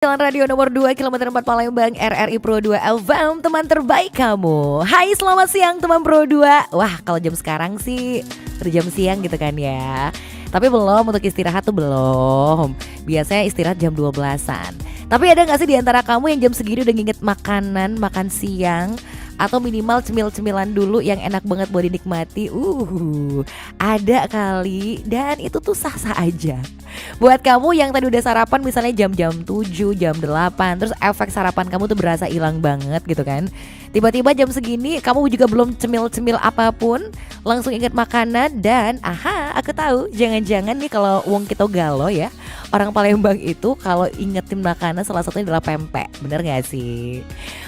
Jalan radio nomor 2 kilometer 4 Palembang RRI Pro 2 FM, teman terbaik kamu. Hai, selamat siang teman Pro 2. Wah, kalau jam sekarang sih udah jam siang gitu kan ya. Tapi belum, untuk istirahat tuh belum. Biasanya istirahat jam 12-an. Tapi ada gak sih di antara kamu yang jam segini udah nginget makanan, makan siang, atau minimal cemil-cemilan dulu yang enak banget buat dinikmati? Ada kali, dan itu tuh sah-sah aja. Buat kamu yang tadi udah sarapan misalnya jam-jam 7, jam 8, terus efek sarapan kamu tuh berasa hilang banget gitu kan. Tiba-tiba jam segini kamu juga belum cemil-cemil apapun, langsung ingat makanan dan aku tahu jangan-jangan nih kalau wong kita galau ya. Orang Palembang itu kalau ingetin makanan salah satunya adalah pempek. Bener gak sih?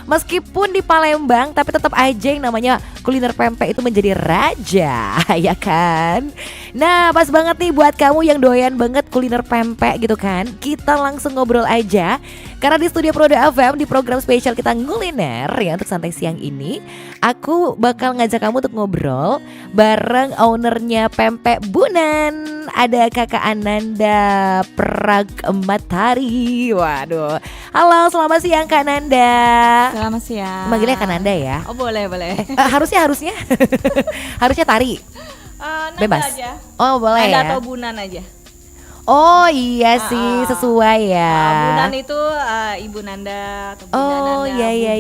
Meskipun di Palembang tapi tetap aja yang namanya kuliner pempek itu menjadi raja, ya kan? Nah, pas banget nih buat kamu yang doyan banget kuliner pempek gitu kan. Kita langsung ngobrol aja. Karena di Studio Pro 2 FM di program spesial kita nguliner ya untuk santai siang ini, aku bakal ngajak kamu untuk ngobrol bareng ownernya Pempek Bunan. Ada Kakak Ananda Pragmatari. Waduh. Halo, selamat siang Kak Nanda. Selamat siang. Manggilnya Kak Nanda ya? Oh, boleh. Harusnya harusnya Tari. Nanda Bebas. aja. Oh, boleh Nanda ya. atau Bunan aja. Oh iya sih, sesuai ya. Bunan itu Ibu Nanda atau Bunda Oh Nanda. iya.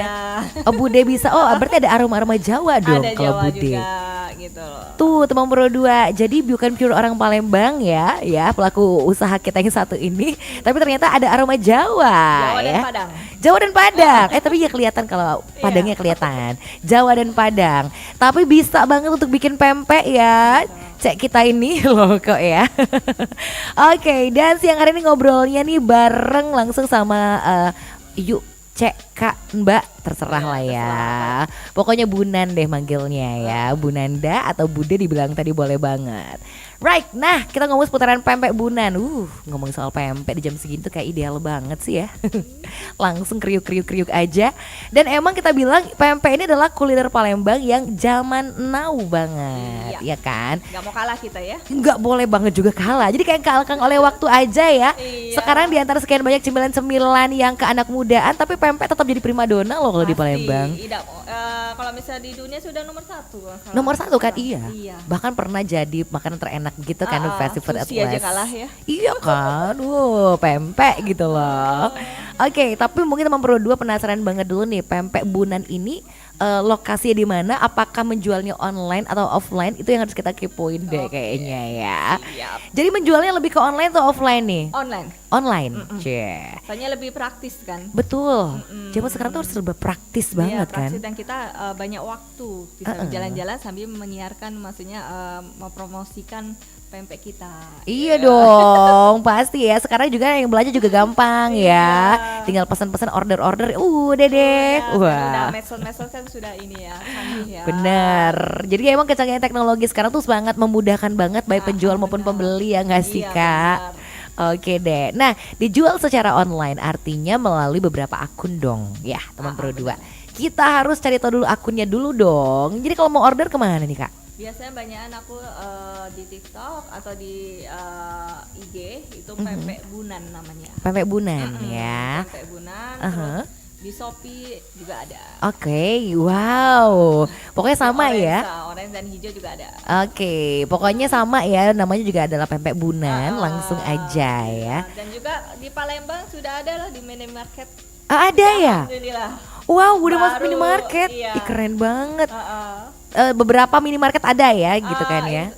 Bisa. Oh, Bude bisa. Oh, berarti ada aroma-aroma Jawa dong Ada kalau Jawa Bude. juga gitu loh. Tuh teman Pro 2. Jadi bukan pure orang Palembang ya pelaku usaha kita yang satu ini, tapi ternyata ada aroma Jawa Jawa ya. dan Padang. Jawa dan Padang. Tapi ya kelihatan kalau Padangnya kelihatan. Jawa dan Padang. Tapi bisa banget untuk bikin pempek ya. Cek kita ini loh kok ya. Oke, dan siang hari ini ngobrolnya nih bareng langsung sama yuk Cek Kak Mbak, terserah lah ya. Pokoknya Bunan deh manggilnya ya. Bunanda atau Bude dibilang tadi boleh banget. Right, nah kita ngomong seputaran pempek Bunan. Ngomong soal pempek di jam segini tuh kayak ideal banget sih ya. Langsung kriuk aja. Dan emang kita bilang pempek ini adalah kuliner Palembang yang zaman now banget, ya kan? Gak mau kalah kita ya. Nggak boleh banget juga kalah. Jadi kayak kalahkan oleh waktu aja ya. Iya. Sekarang di antara sekian banyak cemilan-cemilan yang ke anak mudaan, tapi pempek tetap jadi primadona loh kalau di Palembang. Kalau misalnya di dunia sudah nomor 1. Nomor 1 kan iya. Bahkan Bahkan pernah jadi makanan terenak gitu kan di festival at sushi aja West. kalah ya. Iya kan, pempek gitu loh. Oke, tapi mungkin teman Pro 2 penasaran banget dulu nih, pempek Bunan ini lokasinya di mana? Apakah menjualnya online atau offline? Itu yang harus kita kepoin deh kayaknya ya. Siap. Jadi menjualnya lebih ke online atau offline nih? Online. Online. Cie. Soalnya lebih praktis kan. Betul. Zaman sekarang tuh harus serba praktis banget kan. Praktis, dan kita banyak waktu bisa jalan-jalan sambil menyiarkan, maksudnya mempromosikan pempek kita. Iya dong, pasti ya. Sekarang juga yang belanja juga gampang ya. Tinggal pesan-pesan order-order, udah deh. Udah medsos kan sudah ini ya, canggih ya. Bener. Jadi emang kecanggihan teknologi sekarang tuh sangat memudahkan banget baik penjual maupun pembeli ya nggak sih Kak? Benar. Oke deh. Nah, dijual secara online artinya melalui beberapa akun dong, ya teman Pro 2. Kita harus cari tahu dulu akunnya dulu dong. Jadi kalau mau order kemana nih Kak? Biasanya banyakan aku di TikTok atau di IG itu pempek Bunan namanya. Pempek Bunan ya. Pempek Bunan. Terus di Shopee juga ada. Oke, wow. Pokoknya sama ya. Orange dan hijau juga ada. Oke, pokoknya sama ya. Namanya juga adalah pempek Bunan. Langsung aja ya. Dan juga di Palembang sudah ada lah di minimarket. Ada ya? Alhamdulillah. Wow, udah masuk Baru, minimarket. iya. Ih, keren banget. Beberapa minimarket ada ya, gitu kan ya.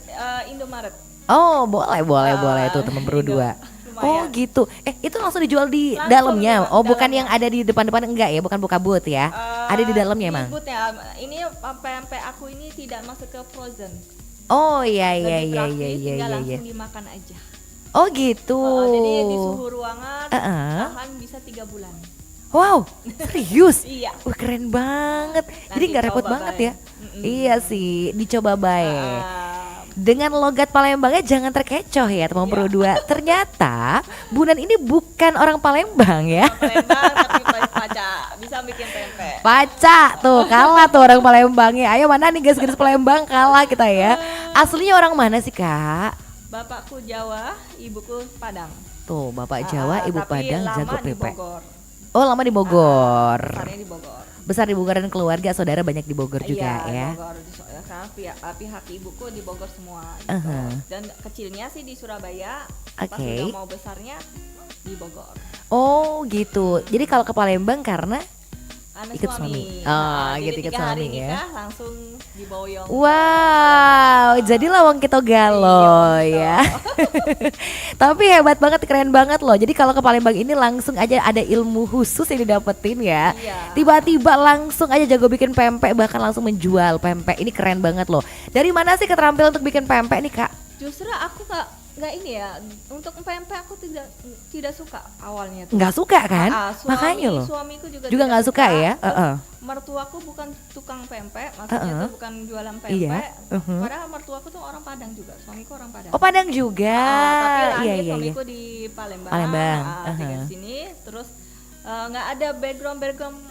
Indomaret. Oh, boleh tuh teman Pro 2. Oh gitu. Itu langsung dijual di dalamnya. Oh, bukan yang ada di depan-depan, enggak ya? Bukan buka booth ya? Ada di dalamnya emang. Ini pempek aku ini tidak masuk ke frozen. Oh iya. Tinggal langsung dimakan aja. Oh gitu. Jadi di suhu ruangan tahan bisa 3 bulan. Wow, serius? Iya. Wah, keren banget. Jadi Nanti nggak repot coba banget bae. ya? Iya sih, dicoba baik. Dengan logat Palembangnya jangan terkecoh ya teman Pro 2. Ternyata Bunan ini bukan orang Palembang ya. Palembang tapi paca bisa bikin pempek. Paca tuh kalah tuh orang Palembangnya. Ayo mana nih guys Palembang, kalah kita ya. Aslinya orang mana sih Kak? Bapakku Jawa, ibuku Padang. Tuh, Bapak Jawa, Ibu Tapi Padang, lama jago di pempek. Bogor. Oh, lama di Bogor. Besarnya di Bogor. Besar di Bogor dan keluarga saudara banyak di Bogor juga Iya, ya. Bogor. Karena pihak ibuku di Bogor semua gitu. Dan kecilnya sih di Surabaya, pas Oke. udah mau besarnya di Bogor. Oh, gitu. Jadi kalau ke Palembang karena ikut suami. Oh, Jadi gitu, ikut 3 hari suami ya. nikah langsung diboyong. Wow, jadi lawang kita galau ya. Tapi hebat banget, keren banget loh. Jadi kalau ke Palembang ini langsung aja ada ilmu khusus yang didapetin ya. Iya. Tiba-tiba langsung aja jago bikin pempek, bahkan langsung menjual pempek. Ini keren banget loh. Dari mana sih keterampilan untuk bikin pempek nih Kak? Justru aku nggak ini ya, untuk pempek aku tidak suka awalnya tuh. Nggak suka kan? Makanya loh. Suamiku juga Juga tidak nggak suka ya? Terus mertuaku bukan tukang pempek, maksudnya tuh bukan jualan pempek. Iya. Padahal mertuaku tuh orang Padang juga, suamiku orang Padang. Oh, Padang juga. Tapi Iya, lahir iya, iya. suamiku di Palembang. Palembang. Tinggal di sini, terus nggak ada background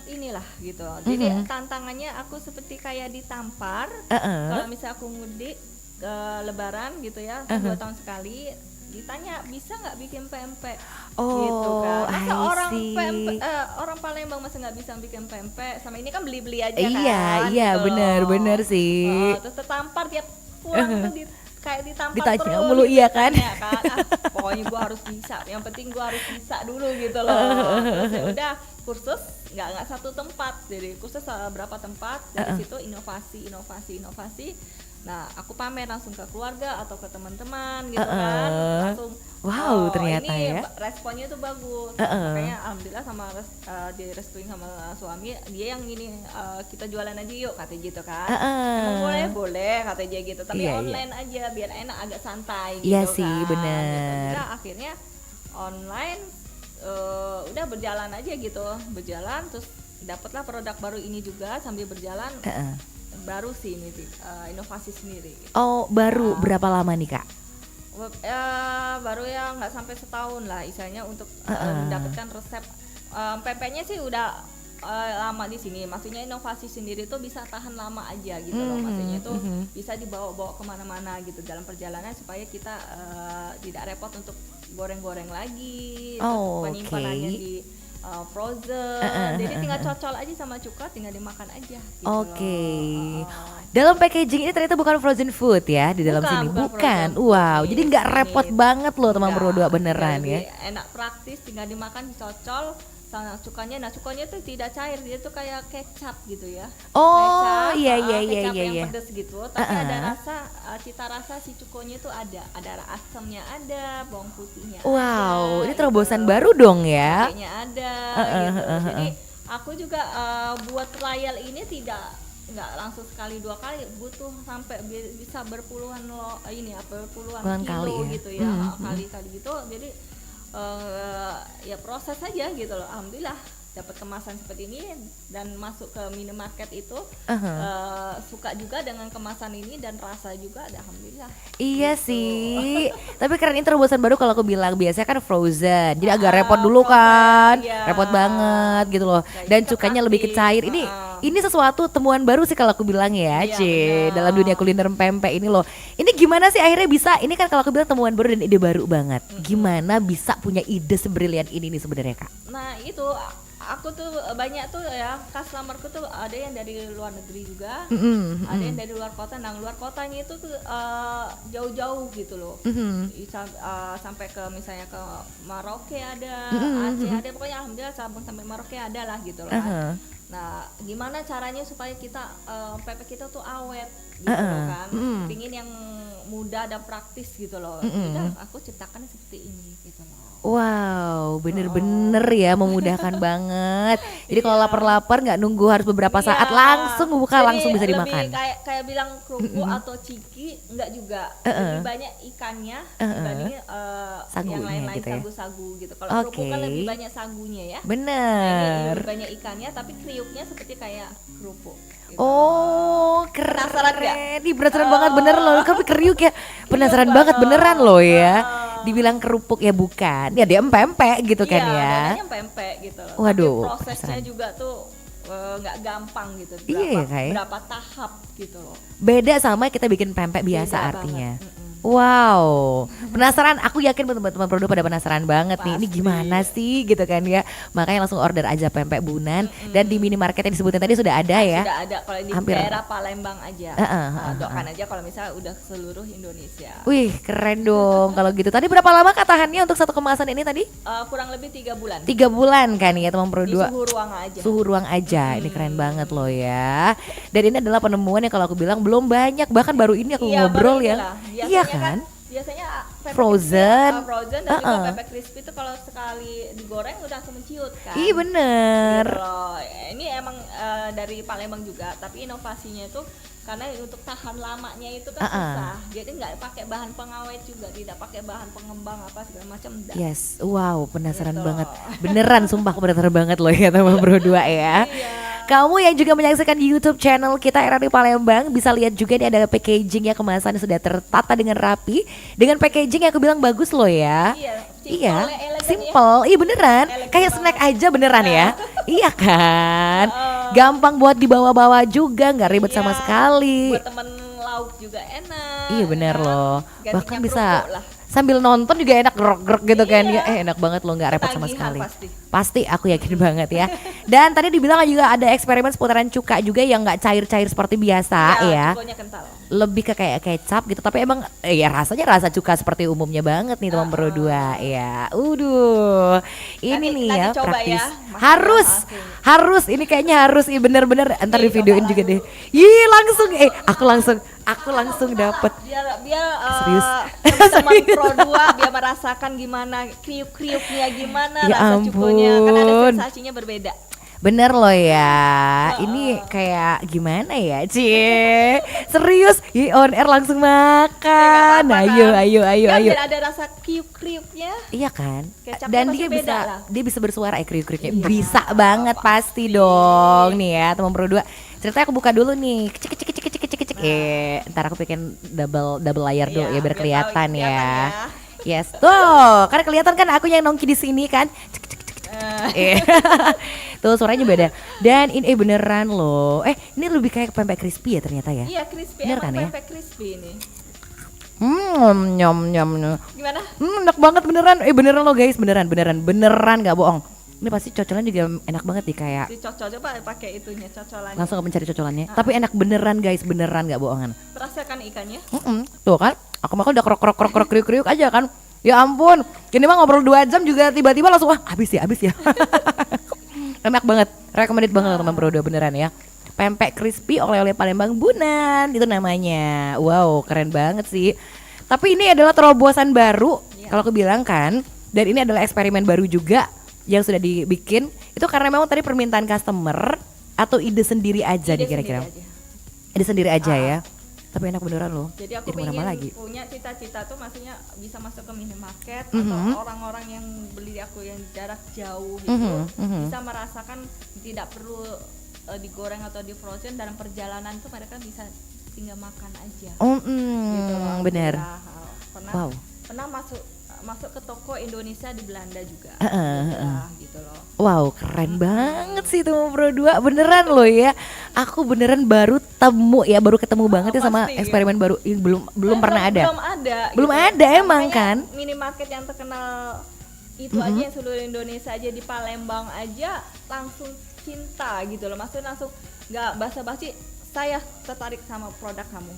inilah gitu. Jadi tantangannya aku seperti kayak ditampar. Kalau misalnya aku mudik ke Lebaran gitu ya, 2 tahun sekali, ditanya bisa nggak bikin pempek, gitu kan. Masa orang Palembang masa nggak bisa bikin pempek, sama ini kan beli aja kan. Iya, gitu loh. bener sih. Terus tertampar tiap pulang tuh kayak ditampar Ditanya terus mulu, gitu, iya kan? ditanya kan. Pokoknya gua harus bisa, yang penting gua harus bisa dulu gitu loh. Terus ya udah kursus nggak satu tempat, jadi kursus berapa tempat, dari situ inovasi. Nah, aku pamer langsung ke keluarga atau ke teman-teman gitu kan, langsung wow, ternyata ini ya. responnya tuh bagus. Makanya alhamdulillah direstuin sama suami, dia yang ini kita jualan aja yuk katanya gitu kan. Emang boleh katanya dia gitu, tapi online aja biar enak, agak santai gitu. Iya sih, kan, bener. gitu. Udah, akhirnya online udah berjalan aja gitu, terus dapatlah produk baru ini juga sambil berjalan. Baru sih ini inovasi sendiri. Oh, baru berapa lama nih Kak? Baru ya nggak sampai setahun lah, istilahnya untuk mendapatkan resep pempeknya sih udah lama di sini. Maksudnya inovasi sendiri tuh bisa tahan lama aja gitu loh. Maksudnya tuh bisa dibawa kemana-mana gitu dalam perjalanan supaya kita tidak repot untuk goreng-goreng lagi. Terus penyimpanannya di frozen, jadi tinggal cocol aja sama cuka, tinggal dimakan aja gitu. Dalam packaging ini ternyata bukan frozen food ya di dalam sini, bukan. Wow, jadi nggak repot banget loh teman berdua beneran ya. Enak, praktis, tinggal dimakan, dicocol sama cukanya. Nah, cukanya tuh tidak cair, dia tuh kayak kecap gitu ya. Oh, kecap, iya. kecap yang pedes gitu, tapi ada rasa, cita rasa si cukonya tuh ada asamnya, ada bawang putihnya. Wow, ini gitu. terobosan baru dong ya. Kayaknya ada gitu. Jadi aku juga buat trial ini nggak langsung sekali 2 kali, butuh sampai bisa berpuluhan berpuluhan kilo kali, ya? gitu ya, kali gitu. Jadi ya proses aja gitu loh. Alhamdulillah dapat kemasan seperti ini dan masuk ke minimarket itu, suka juga dengan kemasan ini dan rasa juga ada, alhamdulillah. Iya gitu sih. Tapi keren, ini terobosan baru kalau aku bilang. Biasanya kan frozen, jadi agak repot dulu kan, repot banget gitu loh. Dan cukanya lebih ke cair. Ini sesuatu temuan baru sih kalau aku bilang ya, dalam dunia kuliner pempek ini loh. Ini gimana sih akhirnya bisa? Ini kan kalau aku bilang temuan baru dan ide baru banget. Gimana bisa punya ide sebrilian ini nih sebenarnya Kak? Nah itu aku tuh banyak tuh ya, customerku tuh ada yang dari luar negeri juga, ada yang dari luar kota. Nah, luar kotanya itu tuh jauh-jauh gitu loh, sampai ke misalnya ke Maroke ada, Aceh ada, pokoknya alhamdulillah cabang sampai Maroke ada lah gitu loh. Nah, gimana caranya supaya kita pempek kita tuh awet gitu loh kan, pingin yang mudah dan praktis gitu loh. Udah aku ciptakan seperti ini gitu loh. Wow, bener-bener ya, memudahkan banget. Jadi kalau lapar-lapar nggak nunggu harus beberapa saat, langsung buka, langsung bisa dimakan. Kayak bilang kerupuk atau ciki, enggak juga. Lebih banyak ikannya dibanding yang lain-lain gitu ya? Sagu-sagu gitu. Kalau kerupuk kan lebih banyak sagunya ya. Bener. Nah, ini lebih banyak ikannya, tapi kriuknya seperti kayak kerupuk. Gitu. Oh, keren. Penasaran gak? Ini penasaran banget bener loh. Tapi kriuk ya, penasaran banget beneran loh ya. Dibilang kerupuk ya bukan, ya dia pempek gitu kan ya. Iya, namanya pempek gitu loh. Waduh, tapi prosesnya juga tuh nggak gampang gitu. Berapa tahap gitu loh. Beda sama kita bikin pempek biasa Beda artinya. Wow, penasaran. Aku yakin teman-teman produk pada penasaran banget nih. Ini Pasti. gimana sih gitu kan ya. Makanya langsung order aja pempek Bunan. Dan di minimarket yang disebutin tadi sudah ada ya. Sudah ada kalau di Hampir. daerah Palembang aja. Doakan aja kalau misalnya udah seluruh Indonesia. Wih, keren dong kalau gitu. Tadi berapa lama katahannya untuk satu kemasan ini tadi? Kurang lebih 3 bulan. 3 bulan kan ya teman Di produk. suhu ruang aja. Suhu ruang aja. Ini keren banget loh ya. Dan ini adalah penemuan yang kalau aku bilang belum banyak. Bahkan baru ini aku Iya, ngobrol baru ya. inilah. Iya Biasanya kan? Biasanya pepek Frozen. crispy, frozen dan juga pepek crispy itu kalau sekali digoreng udah langsung menciut kan. Iya bener. Gitu loh. Ini emang dari Palembang juga, tapi inovasinya itu karena untuk tahan lamanya itu kan susah. Jadi nggak pakai bahan pengawet juga, tidak pakai bahan pengembang apa segala macam. enggak. Yes, wow, penasaran Gitu. banget. Beneran, sumpah aku penasaran banget loh ya teman berdua ya. Iya. Kamu yang juga menyaksikan di YouTube channel kita RRI Palembang bisa lihat juga nih ada packaging ya, kemasan sudah tertata dengan rapi dengan packaging yang aku bilang bagus loh ya. Iya, elegan simple, iya beneran, Elegan kayak banget. snack aja beneran ya. Iya kan, gampang buat dibawa-bawa juga, nggak ribet sama Iya, sekali. Buat temen lauk juga enak. Iya bener kan? loh, Gantinya bahkan bisa kerupuk lah. sambil nonton juga enak, grok-grok gitu kan Iya. ya. Enak banget loh, nggak repot sama Ketagihan sekali. pasti. Pasti aku yakin banget ya. Dan tadi dibilang juga ada eksperimen seputaran cuka juga yang nggak cair-cair seperti biasa ya. Cukonya kental. Lebih ke kayak kecap gitu, tapi emang ya rasanya rasa cuka seperti umumnya banget nih teman berdua ya. Ini nih nanti ya coba praktis. ya, masak Harus, langsung. harus. Ini kayaknya harus, iya bener-bener. Ntar di Ih, videoin coba juga langsung. deh. Ih langsung, aku langsung dapet. Biar Serius? teman-teman Pro 2 biar merasakan gimana kriuk-kriuknya, gimana Ya rasa cukonya, kan ada ampun. sensasinya berbeda. Bener loh ya, ini kayak gimana ya Cie, serius, on air langsung makan, Nggak apa-apa ayo kan? ayo ayo Ya, ayo. biar ada rasa kriuk-kriuknya. Iya kan, Kecapnya dan pasti dia beda bisa lah. dia bisa bersuara kriuk-kriuknya, Iya, bisa banget pasti dong nih ya teman berdua. Ceritanya aku buka dulu nih, kecik kecik kecik kecik kecik kecik. Ntar aku bikin double layar dulu Iya, ya biar biar kelihatan tahu, ya. kelihatan Yes, tuh, karena kelihatan kan aku yang nongki di sini kan. Cek, cek, cek, cek, cek. Tuh suaranya beda. Dan ini beneran loh. Ini lebih kayak pempek crispy ya ternyata ya. Iya, crispy. Bener Emang kan ya? pempek crispy ini. Nyam nyam nyam. Gimana? Enak banget beneran. Beneran loh guys, beneran nggak bohong. Ini pasti cocolan juga enak banget nih kayak Dicocol coba pakai itunya cocolannya. langsung mencari cocolannya. Tapi enak beneran guys, beneran nggak bohongan. Rasakan ikannya. Tuh kan, aku makan udah krok kriuk kriuk aja kan. Ya ampun, ini mah ngobrol 2 jam juga tiba-tiba langsung habis ya. Enak banget, recommended banget teman Bro 2 beneran ya. Pempek crispy oleh-oleh Palembang Bunan itu namanya. Wow, keren banget sih. Tapi ini adalah terobosan baru kalau aku bilang kan. Dan ini adalah eksperimen baru juga yang sudah dibikin. Itu karena memang tadi permintaan customer atau ide sendiri aja Ide nih kira-kira. sendiri aja. Ide sendiri aja ya. Tapi enak beneran loh. Jadi aku Jadi pengen mana lagi? punya cita-cita tuh maksudnya bisa masuk ke minimarket Mhm. atau orang-orang yang beli aku yang jarak jauh gitu bisa merasakan tidak perlu digoreng atau di frozen, dalam perjalanan tuh mereka bisa tinggal makan aja. Gitu loh. Bener. Alhamdulillah. Wow. Pernah masuk ke toko Indonesia di Belanda juga. Gitu loh. Wow, keren banget sih tuh Bro 2. Beneran loh ya. Aku beneran baru ketemu banget ya sama pasti, eksperimen baru yang belum pernah ada. Belum ada. Belum ada emang Makanya kan? Minimarket yang terkenal itu aja yang seluruh Indonesia aja di Palembang aja langsung cinta gitu loh. Maksudnya langsung nggak basa-basi, saya tertarik sama produk kamu.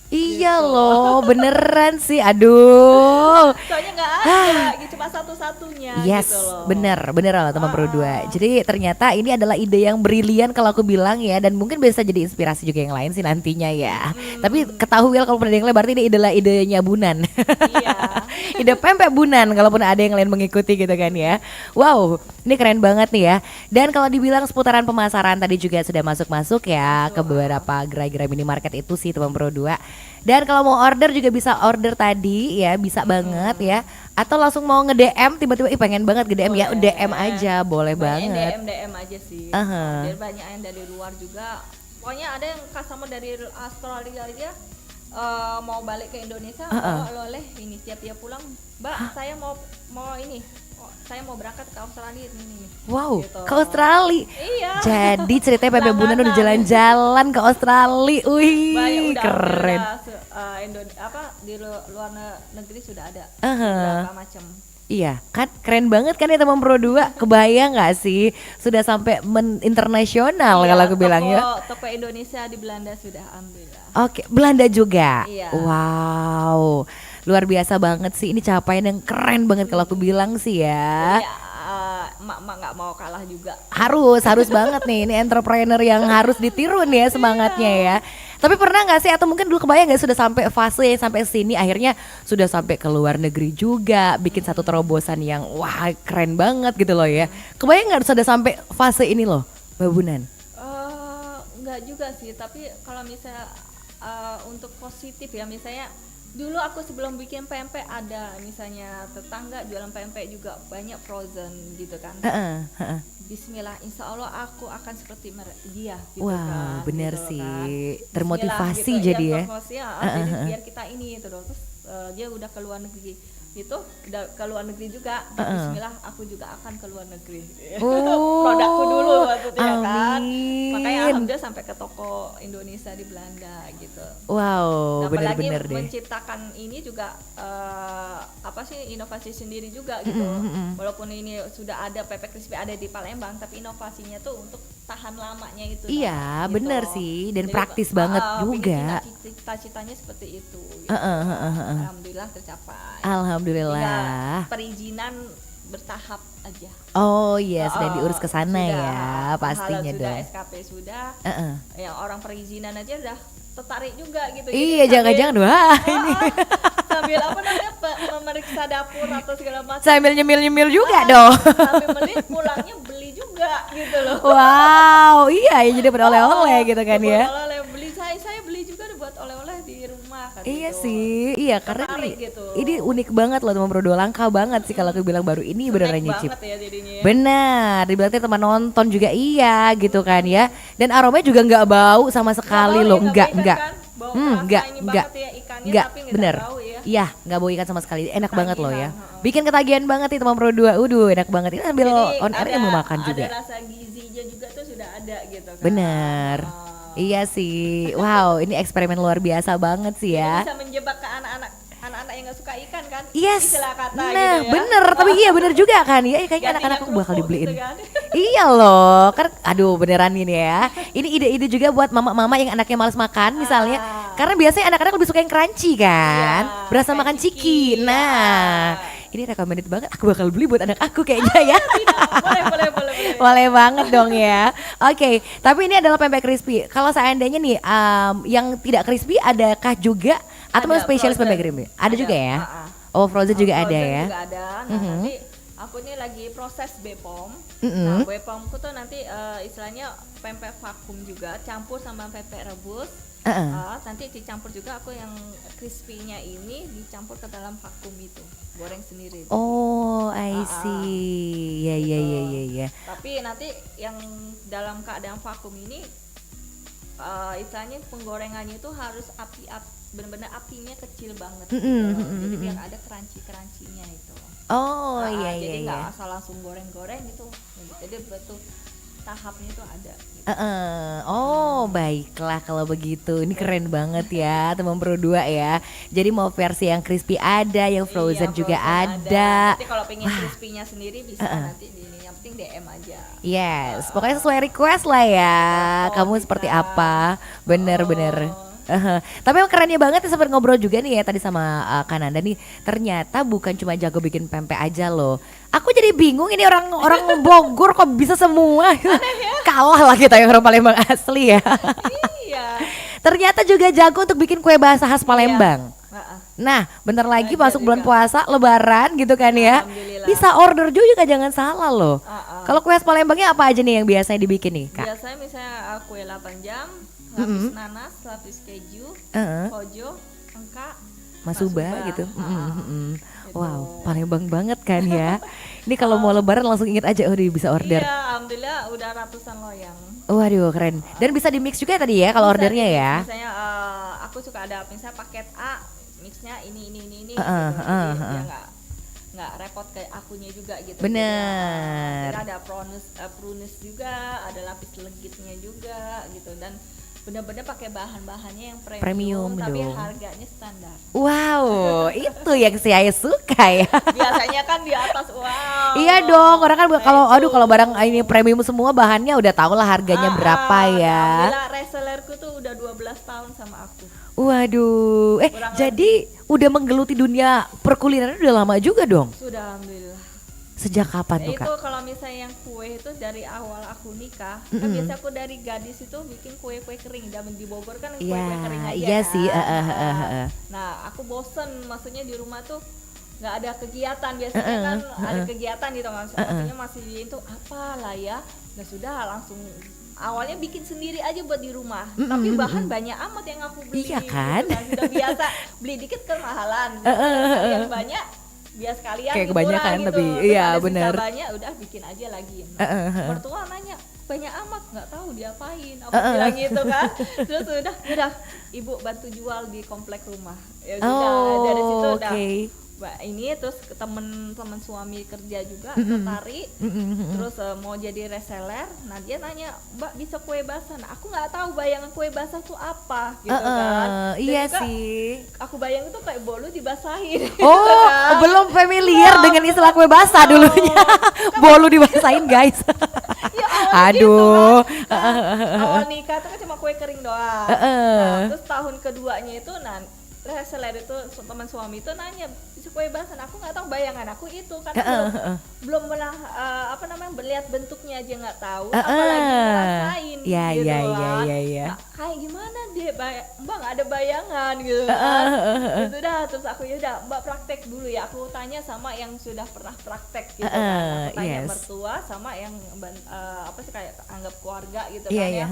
Iya Gitu. loh, beneran sih. Aduh. Soalnya nggak ada, gitu cuma satu-satunya Yes, gitu loh. bener loh teman Bro 2. Jadi ternyata ini adalah ide yang brilian kalau aku bilang ya, dan mungkin bisa jadi inspirasi juga yang lain sih nantinya ya. Tapi ketahui kalau pernah dengar berarti ini adalah idenya Bunan. Iya. Ide pempek Bunan kalaupun ada yang lain mengikuti gitu kan ya. Wow, ini keren banget nih ya. Dan kalau dibilang seputaran pemasaran tadi juga sudah masuk ya ke beberapa gerai-gerai minimarket itu sih teman Bro 2. Dan kalau mau order juga bisa order tadi ya, bisa banget ya. Atau langsung mau nge-DM tiba-tiba pengen banget nge-DM ya, Boleh. DM aja boleh Banyak banget. DM aja sih. Aha. Biar banyak yang dari luar juga. Pokoknya ada yang customer dari Australia aja mau balik ke Indonesia, oleh ini setiap dia pulang, Mbak, saya mau ini, saya mau berangkat ke Australia ini. Wow, Gitu. ke Australia. Iya. Jadi ceritanya Pempek Bunan udah Langganan. jalan-jalan ke Australia. Banyak Wih, udah keren. alhamdulillah, di luar negeri sudah ada Aha. beberapa macam. Iya, kan keren banget kan ya teman Pro 2. Kebayang nggak sih sudah sampai internasional Iya, kalau aku bilangnya. toko Indonesia di Belanda sudah, alhamdulillah. Oke, Belanda juga. Iya. Wow. Luar biasa banget sih. Ini capaian yang keren banget kalau aku bilang sih ya. Jadi emak-emak nggak mau kalah juga. Harus banget nih. Ini entrepreneur yang harus ditiru nih ya semangatnya ya. Tapi pernah nggak sih atau mungkin dulu kebayang nggak sudah sampai fase sampai sini akhirnya sudah sampai ke luar negeri juga bikin satu terobosan yang wah keren banget gitu loh ya. Kebayang nggak sudah sampai fase ini loh, Mbak Bunan? Nggak juga sih, tapi kalau misalnya untuk positif ya, misalnya dulu aku sebelum bikin pempek ada misalnya tetangga jualan pempek juga banyak frozen gitu kan. Bismillah, insya Allah aku akan seperti dia gitu. Wah, kan, bener gitu sih. kan. Termotivasi Bismillah, gitu. jadi ya. Termotivasi, jadi biar kita ini terus dia udah ke luar negeri itu, udah ke luar negeri juga. Bismillah, aku juga akan ke luar negeri. Produkku dulu maksudnya kan. Makanya alhamdulillah sampai ke toko Indonesia di Belanda gitu. Wow, Nah, bener-bener apalagi deh. menciptakan ini juga inovasi sendiri juga gitu. Walaupun ini sudah ada pepek crispy ada di Palembang, tapi inovasinya tuh untuk tahan lamanya itu. Iya, gitu. bener sih dan Jadi, praktis banget juga. Cita-citanya seperti itu. Gitu. Alhamdulillah tercapai. Alhamdulillah. Tinggal perizinan bertahap aja. Oh iya, sedang diurus ke sana Sudah, ya, pastinya sudah, dong. SKP sudah. Heeh. Ya orang perizinan aja udah tertarik juga gitu. Iya, Jadi jangan-jangan wah ini sambil apa namanya memeriksa dapur atau segala macam. sambil nyemil-nyemil juga dong. Sambil beli pulangnya beli juga gitu loh. Wow, iya ya jadi oleh-oleh gitu kan Buat ya. oleh-oleh beli saya beli juga buat oleh-oleh di rumah kan. Iya gitu. sih, iya karena Tertarik ini, gitu. ini unik banget loh teman Pro 2, langka banget sih kalau aku bilang baru ini beneran Snack nyicip. banget ya jadinya ya. Benar, dibilangnya teman nonton juga iya gitu kan ya. Dan aromanya juga nggak bau sama sekali Nggak loh, bau ya, enggak, bau ikan enggak. kan? Bau kerasa Enggak, ini enggak. banget ya ikannya, Enggak, tapi nggak bener. bau ya. Iya, nggak bau ikan sama sekali. Enak banget loh ya. Ketagihan, Bikin ketagihan banget nih teman Pro 2. Enak banget. Ini sambil Jadi on air mau makan juga. Ada rasa gizinya juga tuh sudah ada gitu kan. Bener. Iya sih. Wow, ini eksperimen luar biasa banget sih ya. Bisa menjebak ke anak-anak yang nggak suka ikan kan. Yes. Istilah kata Nah, gitu ya. bener. Tapi iya bener juga kan ya. Kayaknya Gantinya anak-anak bakal kerupuk dibeliin. gitu kan. Iya loh, kan aduh beneran ini ya. Ini ide-ide juga buat mama-mama yang anaknya malas makan misalnya. Karena biasanya anak-anak lebih suka yang crunchy kan. Iya, Berasa kayak makan ciki. ciki. Nah, ini recommended banget. Aku bakal beli buat anak aku kayaknya ya. Boleh. Boleh banget dong ya. Oke, tapi ini adalah pempek crispy. Kalau seandainya nih yang tidak crispy adakah juga atau memang spesialis frozen. pempek crispy? Ada juga ya? Oh, frozen juga ada Frozen ya. juga ada. Nah, nanti aku ini lagi proses Bepom. Mm-mm. Nah, Bepomku tuh nanti istilahnya pempek vakum juga, campur sama pempek rebus. Nanti dicampur juga aku yang crispy-nya ini dicampur ke dalam vakum itu, goreng sendiri. Oh, I see. Ya. Tapi nanti yang dalam keadaan vakum ini istilahnya penggorengannya itu harus benar-benar apinya kecil banget gitu. Jadi biar ada crunchy-crunchy-nya itu. Oh, Jadi iya. nggak asal langsung goreng-goreng gitu. Jadi betul tahapnya itu ada. Gitu. Oh, baiklah kalau begitu. Ini keren banget ya, teman Pro 2 ya. Jadi mau versi yang crispy ada, yang frozen Iya, juga frozen ada. Nanti kalau pengen crispy-nya sendiri bisa nanti di ini. Yang penting DM aja. Yes, pokoknya sesuai request lah ya. Kamu seperti apa? Bener. Tapi yang kerennya banget ya sempat ngobrol juga nih ya tadi sama Kananda nih. Ternyata bukan cuma jago bikin pempek aja loh. Aku jadi bingung ini orang Bogor kok bisa semua. Kalah lah kita yang orang Palembang asli ya. Iya. Ternyata juga jago untuk bikin kue basah khas Palembang. Nah, bentar lagi masuk bulan puasa, Lebaran gitu kan ya. Alhamdulillah. Bisa order juga jangan salah loh. Kalau kue khas Palembangnya apa aja nih yang biasanya dibikin nih, Kak? Biasanya misalnya kue 8 jam, lapis nanas, lapis keju, kojo, engka, Masuba gitu. Wow, Palembang banget kan ya. Ini kalau mau Lebaran langsung inget aja, oh bisa order. Iya, alhamdulillah udah ratusan loyang. Waduh, keren. Dan bisa di mix juga tadi ya kalau ordernya ya. Misalnya aku suka ada misalnya paket A, mixnya ini gitu. Jadi dia nggak repot ke akunya juga gitu. Bener. Jadi ada prunus juga, ada lapis legitnya juga gitu, dan bener-bener pakai bahan-bahannya yang Premium tapi dong. harganya standar. Wow, itu yang saya suka ya. Biasanya kan di atas, wow. Iya dong, orang kan Nah, kalau itu. kalau barang ini premium semua bahannya udah tau lah harganya berapa ya. Alhamdulillah resellerku tuh udah 12 tahun sama aku. Waduh, Kurang jadi udah menggeluti dunia perkulineran udah lama juga dong. Sudah alhamdulillah. Sejak kapan tuh Itu Kak? kalau misalnya yang kue itu dari awal aku nikah, kan biasa aku dari gadis itu bikin kue-kue kering. Dan di Bogor kan kue-kue Iya, kering aja iya kan. sih, Nah, aku bosen, maksudnya di rumah tuh nggak ada kegiatan. Biasanya kan ada kegiatan gitu kan. Maksudnya masih itu apalah ya. Nah sudah langsung awalnya bikin sendiri aja buat di rumah. Tapi bahan banyak amat yang aku beli. Iya kan? Gitu kan. Sudah biasa beli dikit kemahalan. Yang banyak biar sekalian Kayak dikurangi kebanyakan gitu. tapi, Terus iya, ada sisa bener. banyak udah bikin aja lagi. Mertua nanya banyak amat, nggak tahu diapain, aku bilang gitu kan. Terus udah ibu bantu jual di komplek rumah. Ya udah dari situ udah ini terus temen suami kerja juga tertarik, terus mau jadi reseller. Nah dia nanya, Mbak bisa kue basah? Nah aku nggak tahu bayangan kue basah tuh apa gitu kan. Dan Iya juga sih. aku bayangin tuh kayak bolu dibasahin. Oh, kan. belum familiar dengan istilah kue basah dulunya. Bolu dibasahin guys. Ya, awalnya Aduh. gitu kan. Nah, awal nikah tuh kan cuma kue kering doang. Nah, terus tahun keduanya itu reseller itu teman suami itu nanya bisa kue basah. Aku nggak tahu bayangan aku itu karena belum pernah melihat bentuknya aja nggak tahu, apalagi ngerasain Ya, gitu ya, kan. ya. Nah, kayak gimana deh Mbak, nggak ada bayangan gitu kan. Itu dah terus aku ya udah Mbak praktek dulu ya, aku tanya sama yang sudah pernah praktek gitu kan. Aku tanya mertua sama yang kayak anggap keluarga gitu kan ya.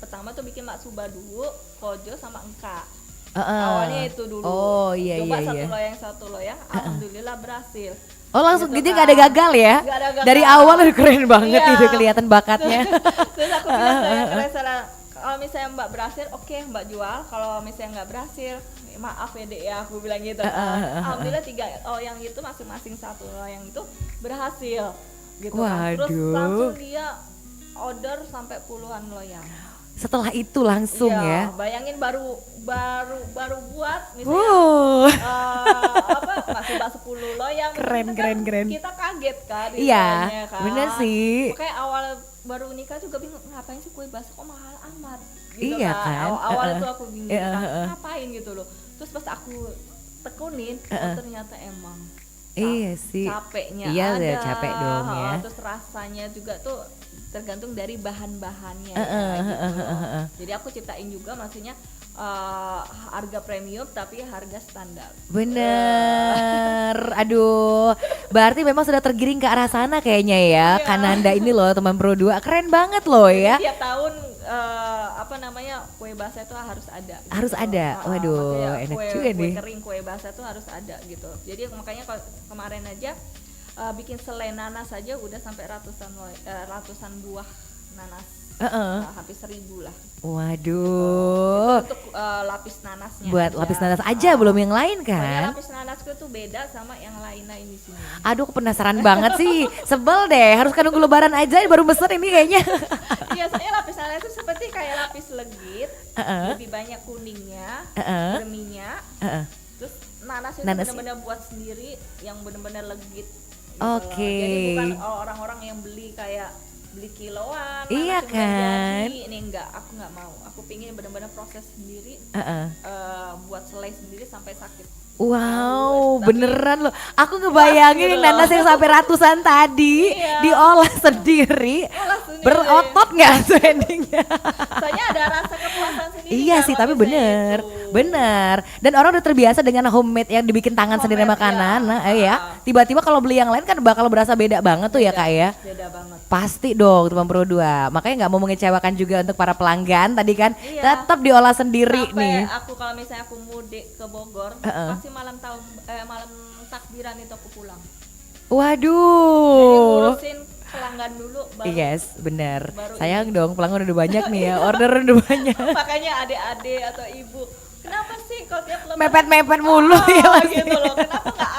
Pertama tuh bikin Maksuba dulu, Kojo sama Engka. Awalnya itu dulu. Oh iya coba iya. satu loyang, alhamdulillah berhasil. Oh langsung Gitu jadi kan. nggak ada gagal ya? Nggak ada gagal. Dari awal udah keren banget Iya. itu kelihatan bakatnya. Terus aku bilang ke reseller, kalau misalnya Mbak berhasil, oke Mbak jual. Kalau misalnya nggak berhasil, maaf ya dek ya, aku bilang gitu. Alhamdulillah 3 loyang itu masing-masing satu loyang itu berhasil. Gitu kan. Terus Waduh. langsung dia order sampai puluhan loyang. Setelah itu langsung ya. Bayangin baru buat misalnya Maksuba 10 loyang. Keren. Kita kaget kan. Iya, kan. bener sih. Makanya awal baru nikah juga bingung ngapain sih kue basah kok mahal amat. Gitu Iya kan. Awal itu aku bingung ngapain gitu loh. Terus pas aku tekunin, ternyata emang Iya sih. capeknya Iya, ada. udah capek dong ya. Terus rasanya juga tuh tergantung dari bahan-bahannya. Jadi aku ciptain juga maksudnya harga premium tapi harga standar. Bener. Aduh. Berarti memang sudah tergiring ke arah sana kayaknya ya. Iya. Kananda ini loh teman Pro 2. Keren banget loh ya. Tiap tahun kue basah itu harus ada. Gitu. Harus ada. Waduh, maksudnya enak kue, juga kue nih. kering, kue basah itu harus ada gitu. Jadi makanya kemarin aja bikin selai nanas aja udah sampai ratusan buah nanas. Hampir 1000 lah. Waduh. Untuk lapis nanasnya. Buat lapis nanas aja belum yang lain Pokoknya kan? lapis nanasku tuh beda sama yang lain-lain di sini. Aduh, aku penasaran banget sih. Sebel deh, harus kan nunggu lebaran aja baru mesen ini kayaknya. Iya, soalnya lapis nanas itu seperti kayak lapis legit, lebih banyak kuningnya, berminyak. Terus nanas itu benar-benar buat sendiri yang benar-benar legit. Gitu Oke. Jadi bukan orang-orang yang beli kiloan. Iya nanas yang kan? jadi. Ini enggak, aku nggak mau. Aku pingin benar-benar proses sendiri, buat selai sendiri sampai sakit. Wow, Tapi- beneran loh. Aku ngebayangin yang nanas yang sampai ratusan tadi Iya. diolah sendiri. Olah sendiri. Berotot nggak tuh endingnya? Soalnya ada rasa kepuasan sendiri. Iya kan, sih, tapi maksudnya bener, itu. bener. Dan orang udah terbiasa dengan homemade yang dibikin tangan sendiri Homemade, makanan, ya. nah ya. Tiba-tiba kalau beli yang lain kan bakal berasa beda banget tuh ya kak ya. Beda banget. Pasti dong teman Pro 2. Makanya nggak mau mengecewakan juga untuk para pelanggan tadi kan. Iya. Tetap diolah sendiri Sampai nih. aku kalau misalnya aku mudik ke Bogor, pasti malam takbiran itu aku pulang. Jadi Waduh. ngurusin pelanggan dulu baru. Yes, bener. baru Sayang dong, pelanggan udah banyak nih ya, order udah banyak. Makanya adik-adik atau ibu, kenapa sih kalau tiap lebaran Mepet-mepet mulu ya pasti. gitu loh. Kenapa nggak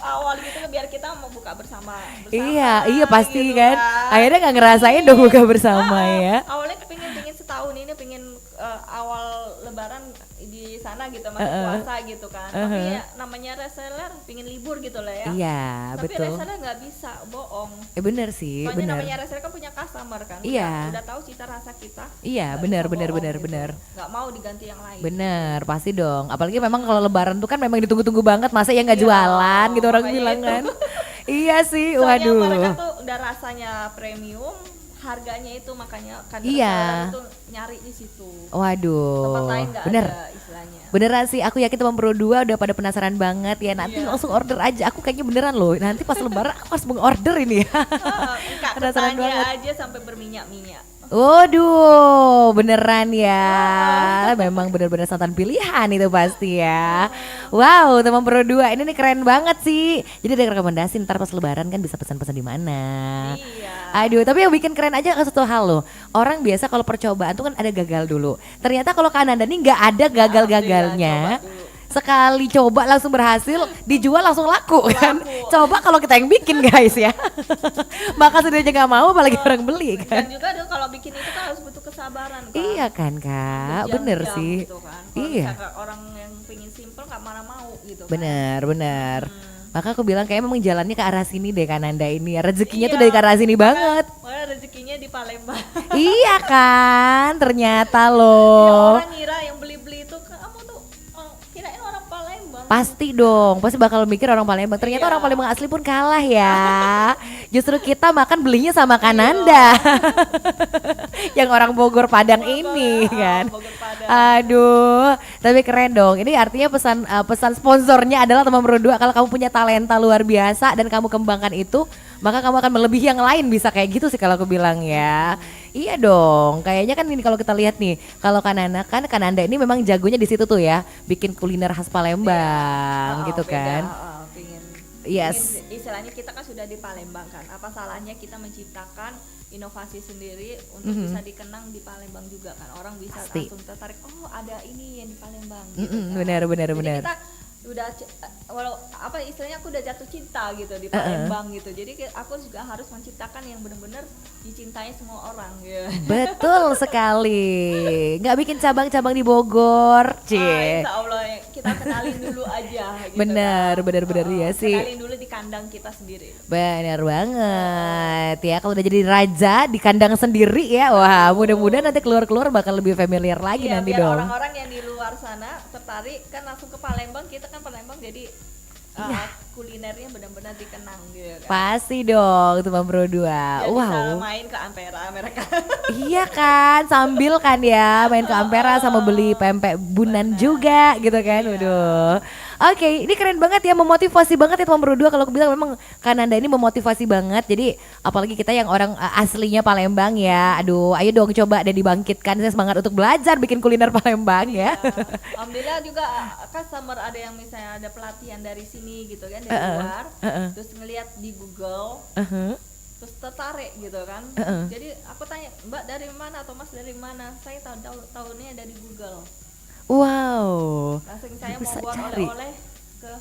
awal gitu kan biar kita mau buka bersama. Iya pasti gitu kan. Akhirnya nggak ngerasain dong buka bersama ya. Awalnya kepingin setahun ini pengen awal lebaran di sana gitu, masih puasa gitu kan. Tapi ya namanya reseller pengen libur gitu lah ya. Iya, Tapi betul. reseller nggak bisa bohong. Bener sih, Soalnya bener. namanya reseller kan punya customer kan. Iya. Udah tahu cita rasa kita. Iya, Nggak bener, bisa bener, bohong bener, gitu. bener. Nggak mau diganti yang lain. Bener, pasti dong. Apalagi memang kalau lebaran tuh kan memang ditunggu-tunggu banget. Masa ya nggak Iya, jualan gitu orang makanya bilang itu. kan. Iya sih, Soalnya waduh. mereka tuh udah rasanya premium, harganya itu makanya kan Iya. reseller tuh nyari di situ. Waduh, Tempat lain nggak bener. ada istilahnya. Beneran sih, aku yakin teman Pro 2 udah pada penasaran banget ya. Nanti Iya. langsung order aja. Aku kayaknya beneran loh. Nanti pas lebaran aku harus mengorder ini ya. Enggak, Penasaran ketannya banget. aja sampai berminyak-minyak. Waduh, beneran ya. Memang bener-bener santan pilihan itu pasti ya. Wow, teman Pro 2 ini nih keren banget sih. Jadi ada rekomendasi ntar pas lebaran kan bisa pesan-pesan di mana. Iya. Aduh, tapi yang bikin keren aja satu hal loh. Orang biasa kalau percobaan tuh kan ada gagal dulu. Ternyata kalau Kak Ananda nih nggak ada gagal-gagalnya. Coba dulu. Sekali coba langsung berhasil, dijual langsung laku kan. Coba kalau kita yang bikin guys ya. Maka sendiri aja nggak mau apalagi orang beli kan. Dan juga tuh kalau bikin itu kan harus butuh kesabaran kan. Iya kan Kak, bener Berjam-jam sih. gitu kan. Kalau Iya, misalkan orang yang pengen simple nggak mana mau gitu kan. bener, bener. Maka aku bilang kayak memang jalannya ke arah sini deh Kak Nanda ini ya. Rezekinya tuh Iya, dari ke arah sini banget. Makanya rezekinya di Palembang. Iya kan, ternyata Ya, loh. orang ngira yang beli-beli itu kamu tuh kirain orang Palembang. Pasti dong, pasti bakal mikir orang Palembang. Ternyata Iya. orang Palembang asli pun kalah ya. Justru kita makan belinya sama Kananda. Yang orang Bogor Padang ini kan. Bogor Padang. Aduh, tapi keren dong. Ini artinya pesan sponsornya adalah teman berdua, kalau kamu punya talenta luar biasa dan kamu kembangkan itu, maka kamu akan melebihi yang lain, bisa kayak gitu sih kalau aku bilang ya. Iya dong, kayaknya kan ini kalau kita lihat nih, kalau Kananda ini memang jagonya di situ tuh ya, bikin kuliner khas Palembang gitu Beda, kan. pengen, Yes. istilahnya kita kan sudah di Palembang kan. Apa salahnya kita menciptakan inovasi sendiri untuk bisa dikenang di Palembang juga kan. Orang bisa Pasti. langsung tertarik, oh ada ini yang di Palembang gitu kan. Benar. Jadi kita udah walau apa istilahnya aku udah jatuh cinta gitu di Palembang gitu. Jadi aku juga harus menciptakan yang benar-benar dicintai semua orang ya. Betul sekali. Nggak bikin cabang-cabang di Bogor, cie. Insya Allah kita kenalin dulu aja gitu Bener, kan. bener iya sih. Kenalin dulu di kandang kita sendiri. Bener banget ya, kalau udah jadi raja di kandang sendiri ya, wah mudah-mudahan nanti keluar-keluar bakal lebih familiar lagi Iya, nanti biar dong. orang-orang yang di luar sana tertarik kan langsung ke Palembang. Kita kan Palembang jadi kulinernya benar-benar dikenang gitu kan. Pasti dong teman Pro 2. Biar bisa Wow. main ke Ampera mereka. Iya kan, sambil kan ya main ke Ampera sama beli pempek bunan juga gitu kan. Waduh. Oke, ini keren banget ya, memotivasi banget ya teman Pro 2. Kalau aku bilang memang Kananda ini memotivasi banget. Jadi apalagi kita yang orang aslinya Palembang ya. Aduh, ayo dong coba dan dibangkitkan saya semangat untuk belajar bikin kuliner Palembang ya. Alhamdulillah juga customer ada yang misalnya ada pelatihan dari sini gitu kan, dari luar. Terus ngelihat di Google. Terus tertarik gitu kan. Jadi aku tanya, Mbak dari mana atau Mas dari mana? Saya tahunnya dari Google. Wow. Langsung saya Bisa mau buat cari. oleh-oleh ke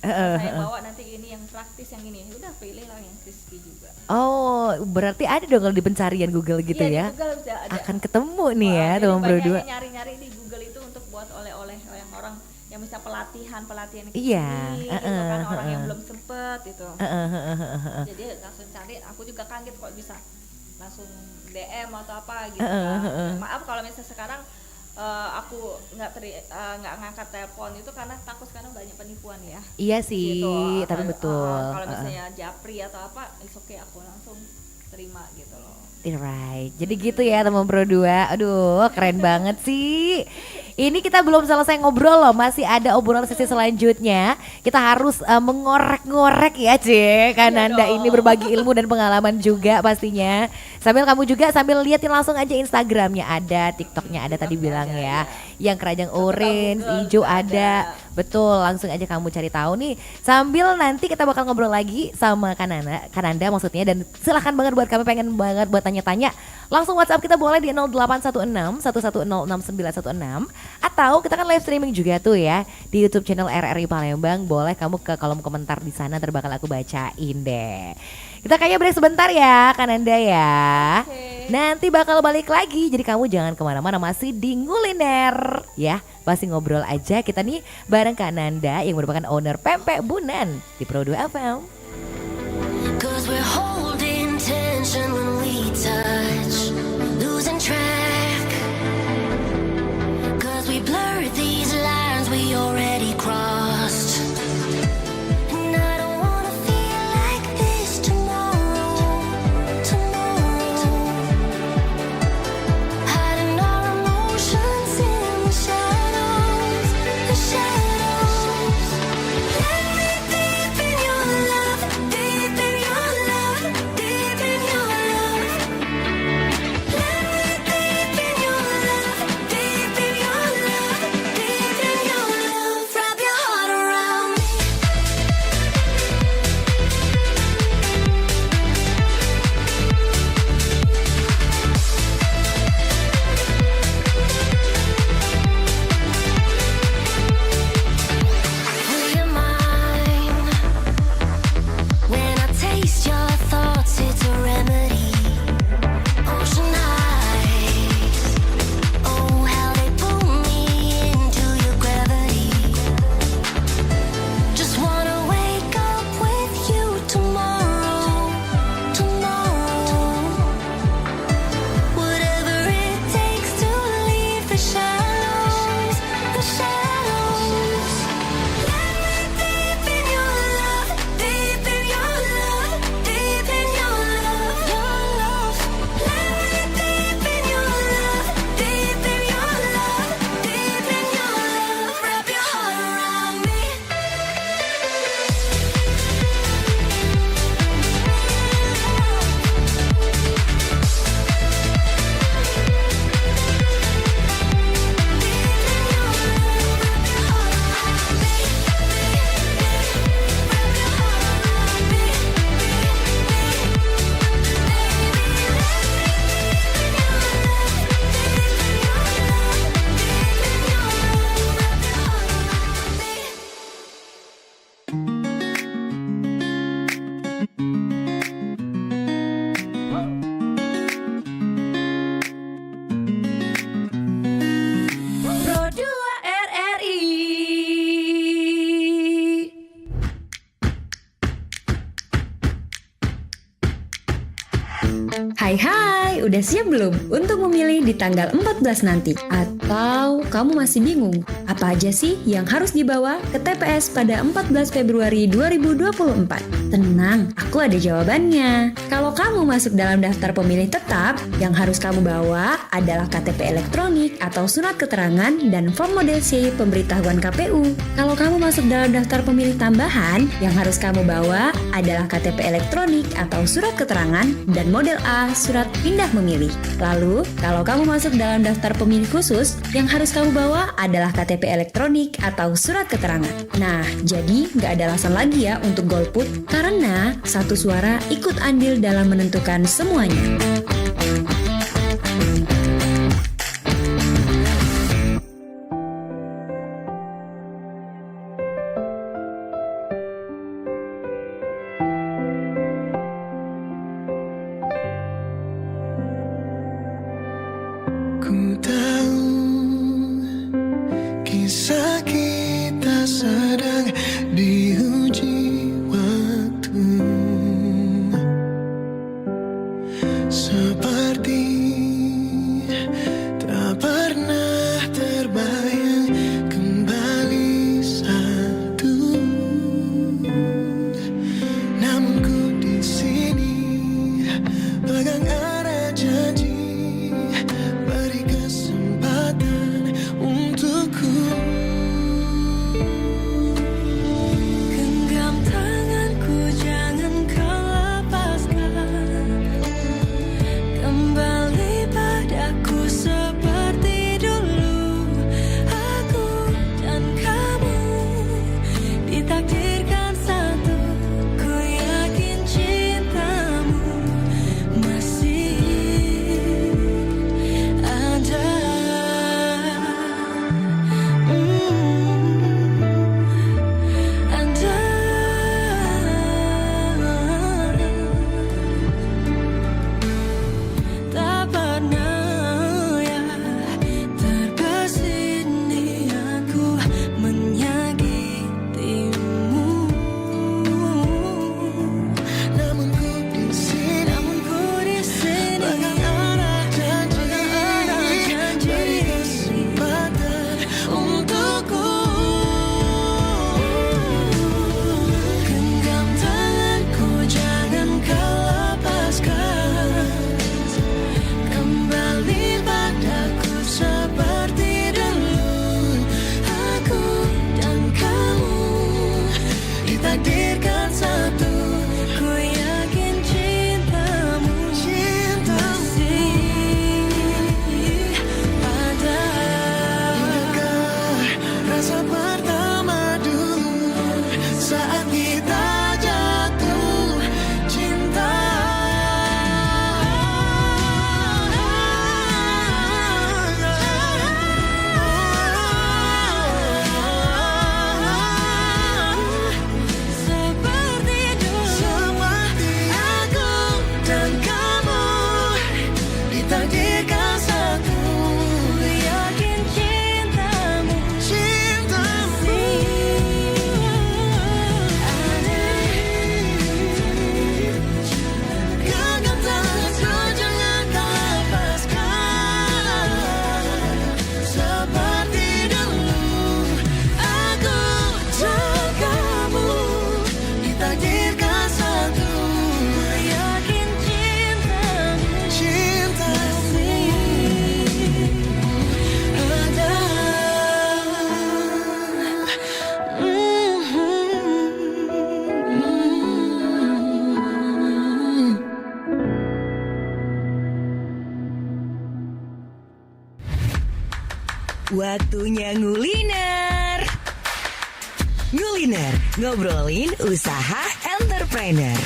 saya bawa nanti ini yang praktis yang ini. Udah pilih lah yang crispy juga. Oh, berarti ada dong kalau di pencarian Google gitu Iya, ya. di Google udah ada. Akan ketemu nih ya Jadi teman Pro banyak 2. yang nyari-nyari di Google itu untuk buat oleh-oleh yang orang yang bisa pelatihan Iya, gitu kan, orang yang belum sempet gitu. Jadi langsung cari, aku juga kaget kok bisa langsung DM atau apa gitu kan. Maaf kalau misalnya sekarang aku nggak ngangkat telepon itu karena takut sekarang banyak penipuan ya. Iya sih, Gitu. tapi betul. Kalau misalnya japri atau apa, it's okay, aku langsung terima gitu loh. Right, jadi gitu ya teman Pro 2. Aduh, keren banget sih. Ini kita belum selesai ngobrol loh, masih ada obrolan sesi selanjutnya. Kita harus mengorek-ngorek ya Kananda ini berbagi ilmu dan pengalaman juga pastinya. Sambil kamu juga sambil liatin langsung aja Instagramnya ada, TikToknya ada tadi bilang ya. Yang keranjang orange, hijau ada. Betul, langsung aja kamu cari tahu nih. Sambil nanti kita bakal ngobrol lagi sama Kananda maksudnya, dan silahkan banget buat kami pengen banget buat tanya-tanya. Langsung WhatsApp kita boleh di 0816 1106916, atau kita kan live streaming juga tuh ya di YouTube channel RRI Palembang. Boleh kamu ke kolom komentar di sana, bakal aku bacain deh. Kita kayaknya break sebentar ya Kananda ya. Oke. Nanti bakal balik lagi, jadi kamu jangan kemana-mana, masih di Nguliner ya. Masih ngobrol aja kita nih bareng Kak Nanda yang merupakan owner Pempek Bunan di Pro 2 FM. Cause we're holding tension when we touch, losing track. Cause we blur these lines we already crossed. And I don't wanna feel like this tomorrow, tomorrow. Hiding our emotions in the shadows, the shadows. Let me deep in your love, deep in your love, deep in your love. Let me deep in your love, deep in your love, deep in your love. Wrap your heart around me. Will you mind when I taste your thoughts? It's a remedy. Ocean eyes, oh how they pull me into your gravity. Just wanna wake up with you tomorrow, tomorrow. Whatever it takes to leave the shadows, the shadows. Let me deep in your love, deep in your love, deep in your love, your love. Let me deep in your love, deep in your love, deep in your love. Wrap your heart around me. Pro 2 RRI. Hai, udah siap belum untuk memilih di tanggal 14 nanti? Atau kamu masih bingung? Apa aja sih yang harus dibawa ke TPS pada 14 Februari 2024? Tenang, aku ada jawabannya. Kalau kamu masuk dalam daftar pemilih tetap, yang harus kamu bawa adalah KTP elektronik atau surat keterangan dan form model C pemberitahuan KPU. Kalau kamu masuk dalam daftar pemilih tambahan, yang harus kamu bawa adalah KTP elektronik atau surat keterangan dan model A surat pindah memilih. Lalu, kalau kamu masuk dalam daftar pemilih khusus, yang harus kamu bawa adalah KTP elektronik atau surat keterangan. Nah, jadi nggak ada alasan lagi ya untuk golput, karena satu suara ikut andil dalam menentukan semuanya. Ku tahu kisah kita sedang diuji waktu, seperti tak pernah terbayang kembali satu. Namun ku di sini pegang erat janji. Beri kesempatan untukku. Genggam tanganku, jangan kau lepaskan. Kembali Waktunya nguliner. Nguliner, ngobrolin usaha entrepreneur.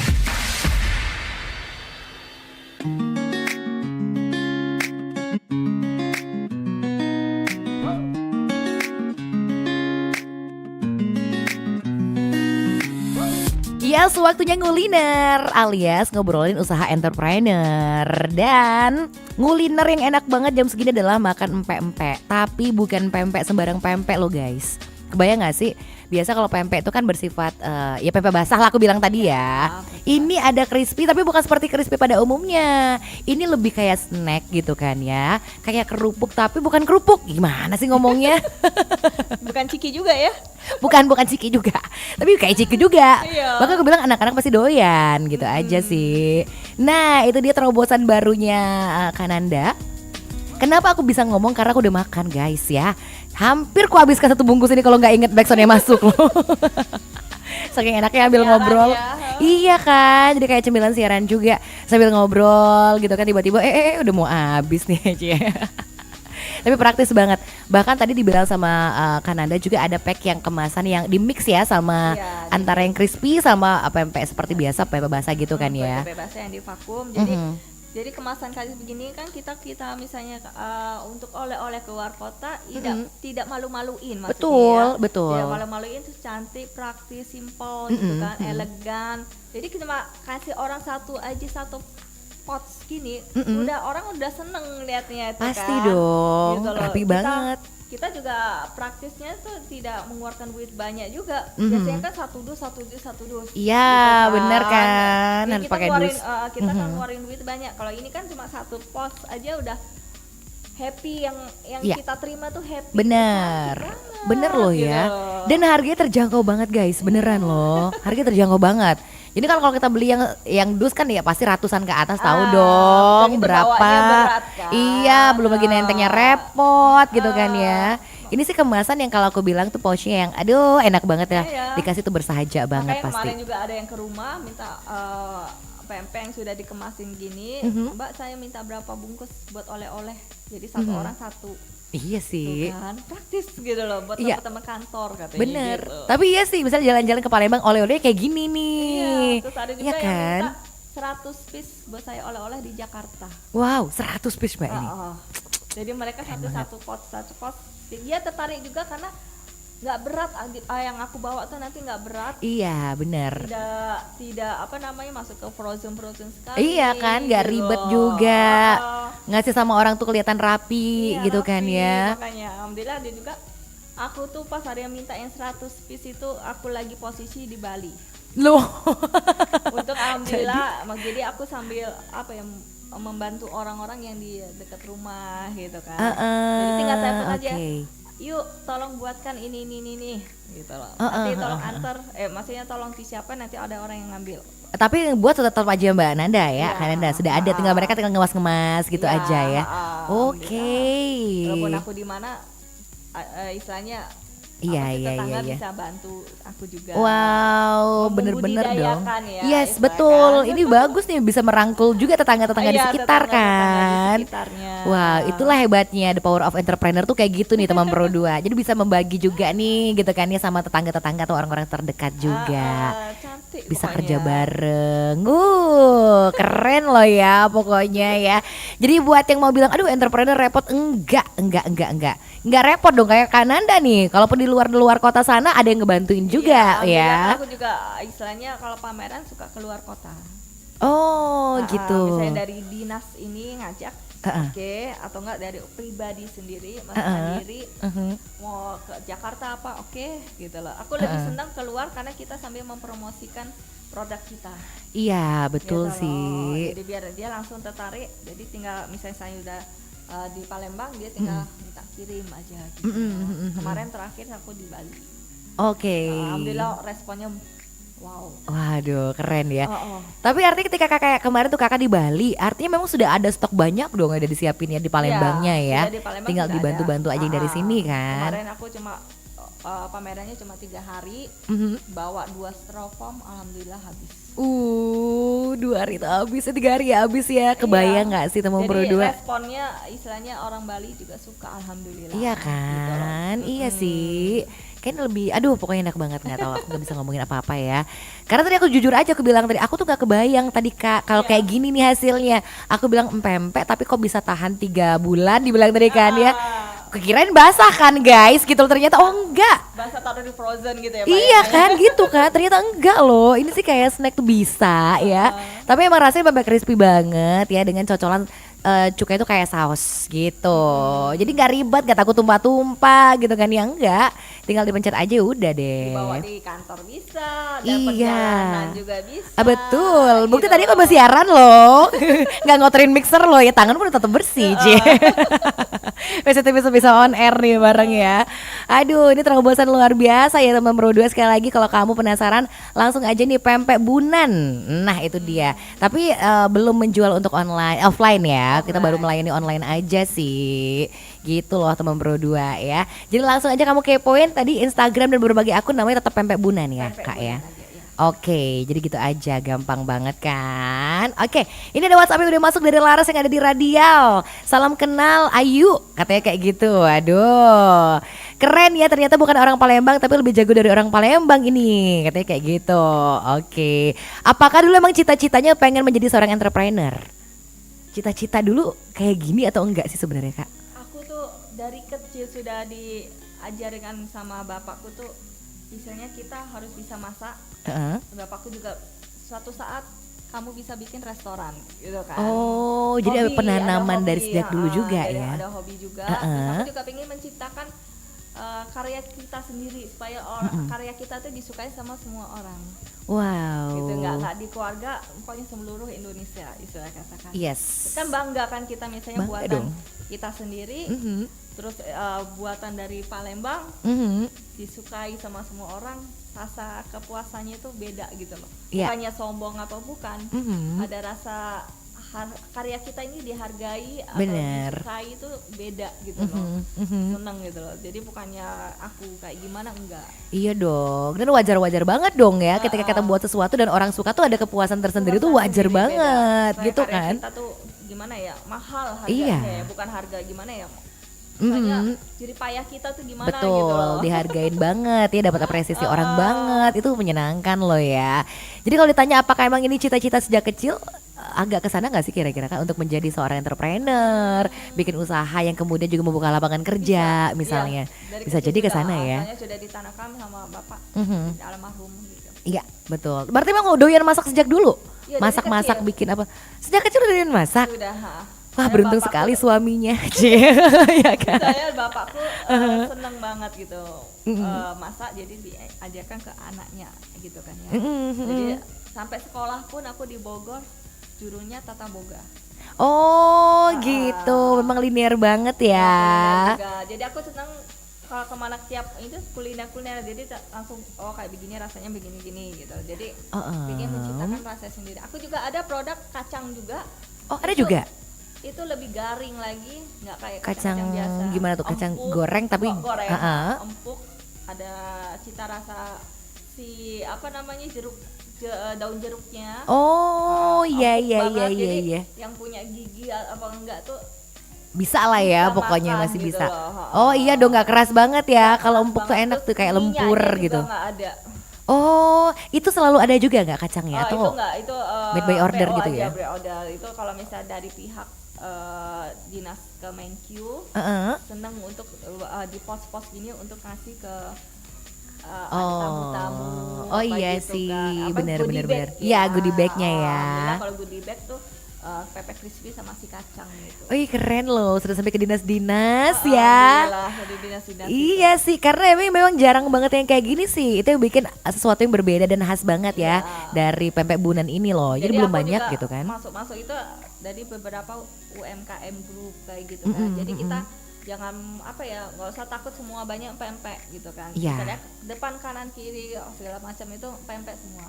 Yes, waktunya nguliner alias ngobrolin usaha entrepreneur. Dan nguliner yang enak banget jam segini adalah makan empek-empek. Tapi bukan pempek sembarang pempek loh guys. Kebayang gak sih? Biasa kalau pempek itu kan bersifat ya pempek basah lah aku bilang tadi ya. Ini ada crispy tapi bukan seperti crispy pada umumnya. Ini lebih kayak snack gitu kan ya. Kayak kerupuk tapi bukan kerupuk. Gimana sih ngomongnya? Bukan ciki juga ya? Bukan ciki juga. Tapi kayak ciki juga. Iya. Maka aku bilang anak-anak pasti doyan gitu aja sih. Nah, itu dia terobosan barunya Kananda. Kenapa aku bisa ngomong? Karena aku udah makan guys ya. Hampir ku habiskan satu bungkus ini kalau nggak inget backsoundnya masuk loh. Saking enaknya ambil Siaran ngobrol. ya. Iya kan, jadi kayak cemilan siaran juga sambil ngobrol gitu kan, tiba-tiba udah mau habis nih aja. Tapi praktis banget. Bahkan tadi dibilang sama Kananda juga ada pack yang kemasan yang di mix ya sama Iya, antara yang crispy sama pempek seperti biasa, pempek basah gitu kan ya. Pempek basah yang divakum. Jadi kemasan kayak begini kan kita misalnya untuk oleh-oleh keluar kota tidak malu-maluin maksudnya. Betul. Tidak malu-maluin, itu cantik, praktis, simple gitu kan, elegan. Jadi kita kasih orang satu pot gini, orang udah seneng liatnya itu Pasti kan. dong, Gitu loh. rapi banget. Kita juga praktisnya tuh tidak mengeluarkan duit banyak juga. Biasanya kan satu dus. Iya, Gitu bener kan. Jadi Harus kita pakai ngeluarin, dus. kita kan ngeluarin duit banyak. Kalau ini kan cuma satu pos aja udah happy, yang Iya. kita terima tuh happy. Bener, Cantik banget, bener loh gitu ya. loh. Dan harganya terjangkau banget guys, beneran loh. Harganya terjangkau banget. Jadi kan kalau kita beli yang dus kan ya pasti ratusan ke atas, tahu dong begitu berapa. bawanya berat kan. Iya, belum lagi nentengnya repot gitu kan ya. Ini sih kemasan yang kalau aku bilang tuh pouchnya yang aduh enak banget ya. Iya. Dikasih tuh bersahaja banget Makanya pasti. kemarin juga ada yang ke rumah minta pempek yang sudah dikemasin gini, Mbak saya minta berapa bungkus buat oleh-oleh. Jadi satu orang satu. Iya sih. Tuh kan praktis gitu loh buat Iya. teman-teman kantor katanya. Bener. Gitu. Tapi iya sih, misalnya jalan-jalan ke Palembang oleh-oleh kayak gini nih. Iya, terus ada juga Iya yang kan? minta 100 piece buat saya oleh-oleh di Jakarta. Wow, 100 piece Mbak ini. Jadi mereka satu pot. Dia tertarik juga karena nggak berat, yang aku bawa tuh nanti nggak berat. Iya, bener. Tidak apa namanya masuk ke frozen sekali. Iya kan, nggak gitu ribet loh. juga. Ngasih sama orang tuh kelihatan rapi Iya, gitu kan rapi. ya. Makanya alhamdulillah dia juga, aku tuh pas ada yang minta yang 100 piece itu aku lagi posisi di Bali. Loh. Untuk alhamdulillah, jadi aku sambil apa ya, membantu orang-orang yang di dekat rumah gitu kan. Jadi tinggal telepon aja. Oke. Yuk tolong buatkan ini gitu loh. Nanti tolong antar, maksudnya tolong disiapkan, nanti ada orang yang ngambil. Tapi buat tetap aja Mbak Nanda ya, Iya. Kananda sudah ada, tinggal mereka tinggal ngemas-ngemas gitu Iya, aja ya. Oke. Walaupun aku di mana, istilahnya Iya, iya, tetangga iya. bisa bantu aku juga. Wow, bener-bener dong. Membudidayakan ya, Yes, istilah betul. kan. Ini bagus nih, bisa merangkul juga tetangga-tetangga di Iya, sekitar tetangga-tetangga di kan. sekitarnya. Wow, itulah hebatnya the power of entrepreneur tuh kayak gitu nih teman Pro 2. Jadi bisa membagi juga nih gitu kan ya sama tetangga-tetangga atau orang-orang terdekat juga. Cantik Bisa pokoknya. kerja bareng. Keren loh ya pokoknya ya. Jadi buat yang mau bilang aduh entrepreneur repot, enggak. Enggak repot dong kayak Kananda nih. Kalaupun di luar kota sana ada yang ngebantuin juga Iya, ya. Aku juga istilahnya kalau pameran suka keluar kota. Oh, gitu. Misalnya dari dinas ini ngajak, oke, atau enggak dari pribadi sendiri, mas sendiri mau ke Jakarta apa, oke, gitu loh. Aku lebih senang keluar karena kita sambil mempromosikan produk kita. Iya, betul Gitu loh. sih. Jadi biar dia langsung tertarik. Jadi tinggal misalnya saya udah di Palembang, dia tinggal minta kirim aja. Gitu. Kemarin terakhir aku di Bali. Oke. Alhamdulillah responnya wow. Waduh, keren ya. Oh. Tapi artinya ketika kakak kemarin tuh kakak di Bali, artinya memang sudah ada stok banyak dong yang udah disiapin ya di Palembangnya ya. Sudah di Palembang Tinggal sudah dibantu-bantu ada. aja yang dari sini kan. Kemarin aku cuma pamerannya cuma 3 hari, bawa 2 styrofoam, alhamdulillah habis. 2 hari itu habis, 3 hari ya habis ya. Kebayang nggak sih teman Jadi berdua? responnya istilahnya orang Bali juga suka, alhamdulillah. Iya gitu loh. kan, iya sih. Kayaknya lebih, aduh pokoknya enak banget, nggak tahu aku nggak bisa ngomongin apa-apa ya. Karena tadi aku jujur aja, aku bilang tadi aku tuh nggak kebayang tadi Kak kalau kayak gini nih hasilnya. Aku bilang empempe tapi kok bisa tahan 3 bulan, dibilang tadi kan ya. Kekirain basah kan guys, gitu ternyata oh enggak. Bahasa taruh di frozen gitu ya Pak. Iya kan gitu kan, ternyata enggak loh. Ini sih kayak snack tuh bisa ya. Tapi emang rasanya bebek crispy banget ya dengan cocolan cukai itu kayak saus gitu. Jadi nggak ribet, nggak takut tumpah-tumpah gitu kan ya enggak. Tinggal dipencet aja udah deh. Dibawa di kantor bisa, dapat Iya. jalanan juga bisa. Ah, betul. Bukti gitu tadi aku loh. masih siaran loh. Nggak ngotorin mixer loh ya, tangan pun tetap bersih, Cie. Bisa on air nih bareng ya. Aduh, ini terobosan luar biasa ya teman Bro 2. Sekali lagi kalau kamu penasaran langsung aja nih pempek Bunan. Nah, itu dia. Tapi belum menjual untuk online, offline ya. Kita baru melayani online aja sih. Gitu loh teman Bro 2 ya. Jadi langsung aja kamu kepoin tadi Instagram dan berbagai akun namanya tetap pempek Bunan ya, Kak ya. Oke, jadi gitu aja, gampang banget kan? Oke, ini ada WhatsApp yang udah masuk dari Laras yang ada di Radial. Salam kenal Ayu, katanya kayak gitu. Aduh, keren ya, ternyata bukan orang Palembang tapi lebih jago dari orang Palembang ini, katanya kayak gitu. Oke, apakah dulu emang cita-citanya pengen menjadi seorang entrepreneur? Cita-cita dulu kayak gini atau enggak sih sebenarnya Kak? Aku tuh dari kecil sudah diajarkan sama bapakku tuh, misalnya kita harus bisa masak. Bapakku juga suatu saat kamu bisa bikin restoran gitu kan. Oh, jadi ada penanaman dari sejak dulu juga ya. Ada hobi juga. Terus aku juga pengen menciptakan karya kita sendiri supaya karya kita tuh disukai sama semua orang. Wow. Gitu, nggak di keluarga, pokoknya seluruh Indonesia istilah katakan. Yes. Kan bangga kan kita misalnya Bangga buatan dong. kita sendiri, terus buatan dari Palembang disukai sama semua orang, rasa kepuasannya itu beda gitu loh. Iya. Bukannya sombong apa bukan, ada rasa karya kita ini dihargai atau Bener. disukai itu beda gitu loh. Seneng gitu loh. Jadi bukannya aku kayak gimana, enggak. Iya dong, dan wajar-wajar banget dong ya ketika kita buat sesuatu dan orang suka tuh ada kepuasan tersendiri tuh wajar Sendiri banget beda. gitu Karya kan. kita tuh gimana ya, mahal harganya Iya. ya, bukan harga gimana ya. Misalnya jadi payah kita tuh gimana gitu Betul, loh. dihargain banget ya, dapat apresiasi orang banget, itu menyenangkan loh ya. Jadi kalau ditanya apakah emang ini cita-cita sejak kecil, agak kesana nggak sih kira-kira kan untuk menjadi seorang entrepreneur, bikin usaha yang kemudian juga membuka lapangan kerja misalnya, Iya, dari bisa kecil jadi juga kesana ya. asalnya sudah ditanamkan sama bapak almarhum gitu. Iya betul. Berarti emang doyan masak sejak dulu, Iya, dari masak-masak kecil. bikin apa? Sejak kecil udah doyan masak. Sudah. Wah Saya beruntung bapakku- sekali suaminya, Cie. Ya kan. Saya bapakku seneng banget gitu masak, jadi diajarkan ke anaknya gitu kan ya. Jadi sampai sekolah pun aku di Bogor jurunya tata boga. Oh gitu, memang linear banget ya. Juga. Jadi aku seneng kalau kemana tiap itu kuliner, jadi langsung oh kayak begini rasanya begini gitu. Jadi ingin menciptakan rasa sendiri. Aku juga ada produk kacang juga. Oh ada Itu- juga? Itu lebih garing lagi, nggak kayak Kacang biasa. gimana tuh? Kacang Empuk, goreng tapi- goreng, Ah. empuk, ada cita rasa si apa namanya daun jeruknya. Oh iya empuk iya banget. iya iya Jadi iya. yang punya gigi apa enggak tuh Bisa lah ya, bisa pokoknya makan masih gitu bisa. loh. Oh iya dong, nggak keras banget ya. Kalau Keras empuk tuh banget. enak Terus tuh kayak minyaknya lempur juga gitu. nggak ada. Oh itu selalu ada juga nggak kacangnya Itu atau? enggak, itu made by order PO gitu aja, ya? by order. Itu kalau misalnya dari pihak dinas Kemenkyu Heeh. seneng untuk di pos-pos gini untuk kasih ke Oh. tamu-tamu. Oh apa iya gitu sih, kan. Apa, benar, goodie benar, bag benar. Iya, goodie bag-nya ya. Alhamdulillah kalau goodie bag tuh pepes crispy sama si kacang gitu. Oh iya keren loh, sudah sampai ke dinas-dinas ya. Alhamdulillah, dari dinas-dinas Iya sih, karena memang jarang banget yang kayak gini sih. Itu yang bikin sesuatu yang berbeda dan khas banget ya dari pempek Bunan ini loh. Jadi belum aku banyak juga gitu kan. Masuk itu dari beberapa UMKM group kayak gitu kan. Jadi kita jangan apa ya, nggak usah takut semua banyak pempek gitu kan. Iya. Misalnya depan kanan kiri segala macam itu pempek semua.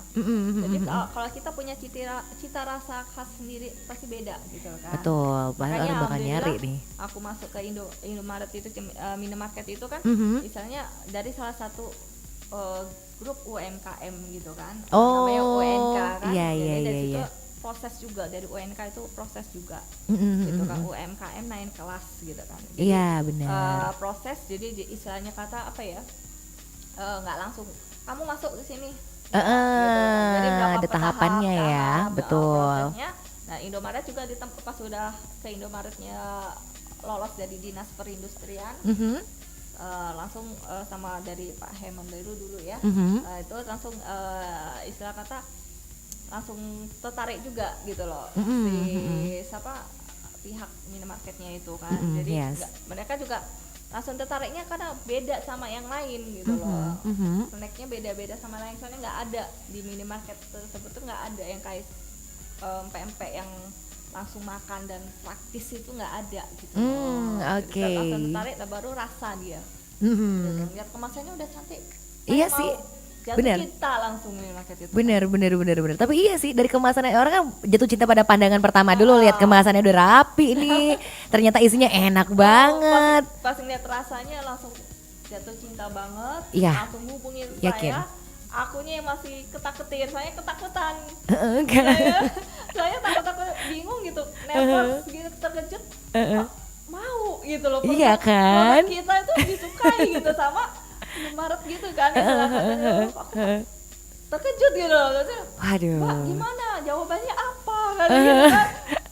Jadi kalau kita punya cita rasa khas sendiri pasti beda gitu kan. Betul, bahkan Makanya orang bakal nyari alhamdulillah nih. aku masuk ke Indomaret itu minimarket itu kan misalnya dari salah satu grup UMKM gitu kan. Oh, Namanya UNK kan. iya, Jadi iya, dari iya, situ iya. proses juga, dari UNK itu proses juga Mm-mm, gitu kan. mm-mm. UMKM naik kelas gitu kan. Jadi, Iya benar. proses, jadi istilahnya kata apa ya, nggak langsung kamu masuk ke sini. Jadi berapa Ada tahapannya ya, betul. prosesnya. Nah, Indomaret juga pas sudah ke Indomaretnya lolos dari Dinas Perindustrian, Mhm, langsung sama dari Pak Hemendelu dulu ya. mhm. Itu langsung istilah kata langsung tertarik juga gitu loh. Mhm, Si mhm. siapa pihak minimarketnya itu kan. Mhm, Jadi yes. mereka juga langsung tertariknya karena beda sama yang lain gitu loh. Mhm. Snacknya beda-beda sama lain, soalnya nggak ada di minimarket tersebut tuh, nggak ada yang kayak pempek yang langsung makan dan praktis, itu nggak ada gitu. Oke. Jadi langsung tertarik, dan baru rasa dia. Mhm. Lihat kemasannya udah cantik. Iya Saya sih, mau jatuh benar. cinta langsung minimarket itu. Bener. Tapi iya sih, dari kemasannya orang kan jatuh cinta pada pandangan pertama dulu, lihat kemasannya udah rapi nih. Ternyata isinya enak banget. Pas ngeliat rasanya langsung jatuh cinta banget. Iya. Langsung hubungin Yakin. saya. Akunya yang masih ketak-ketir, saya ketakutan. Kan? Saya takut bingung gitu, nervous gitu, terkejut. Kok mau gitu loh. Iya produk- kan? produk kita itu disukai gitu sama Indomaret gitu kan. Aku terkejut gitu loh. Terus, Waduh. Mbak, gimana? Jawabannya apa? Kan gitu kan.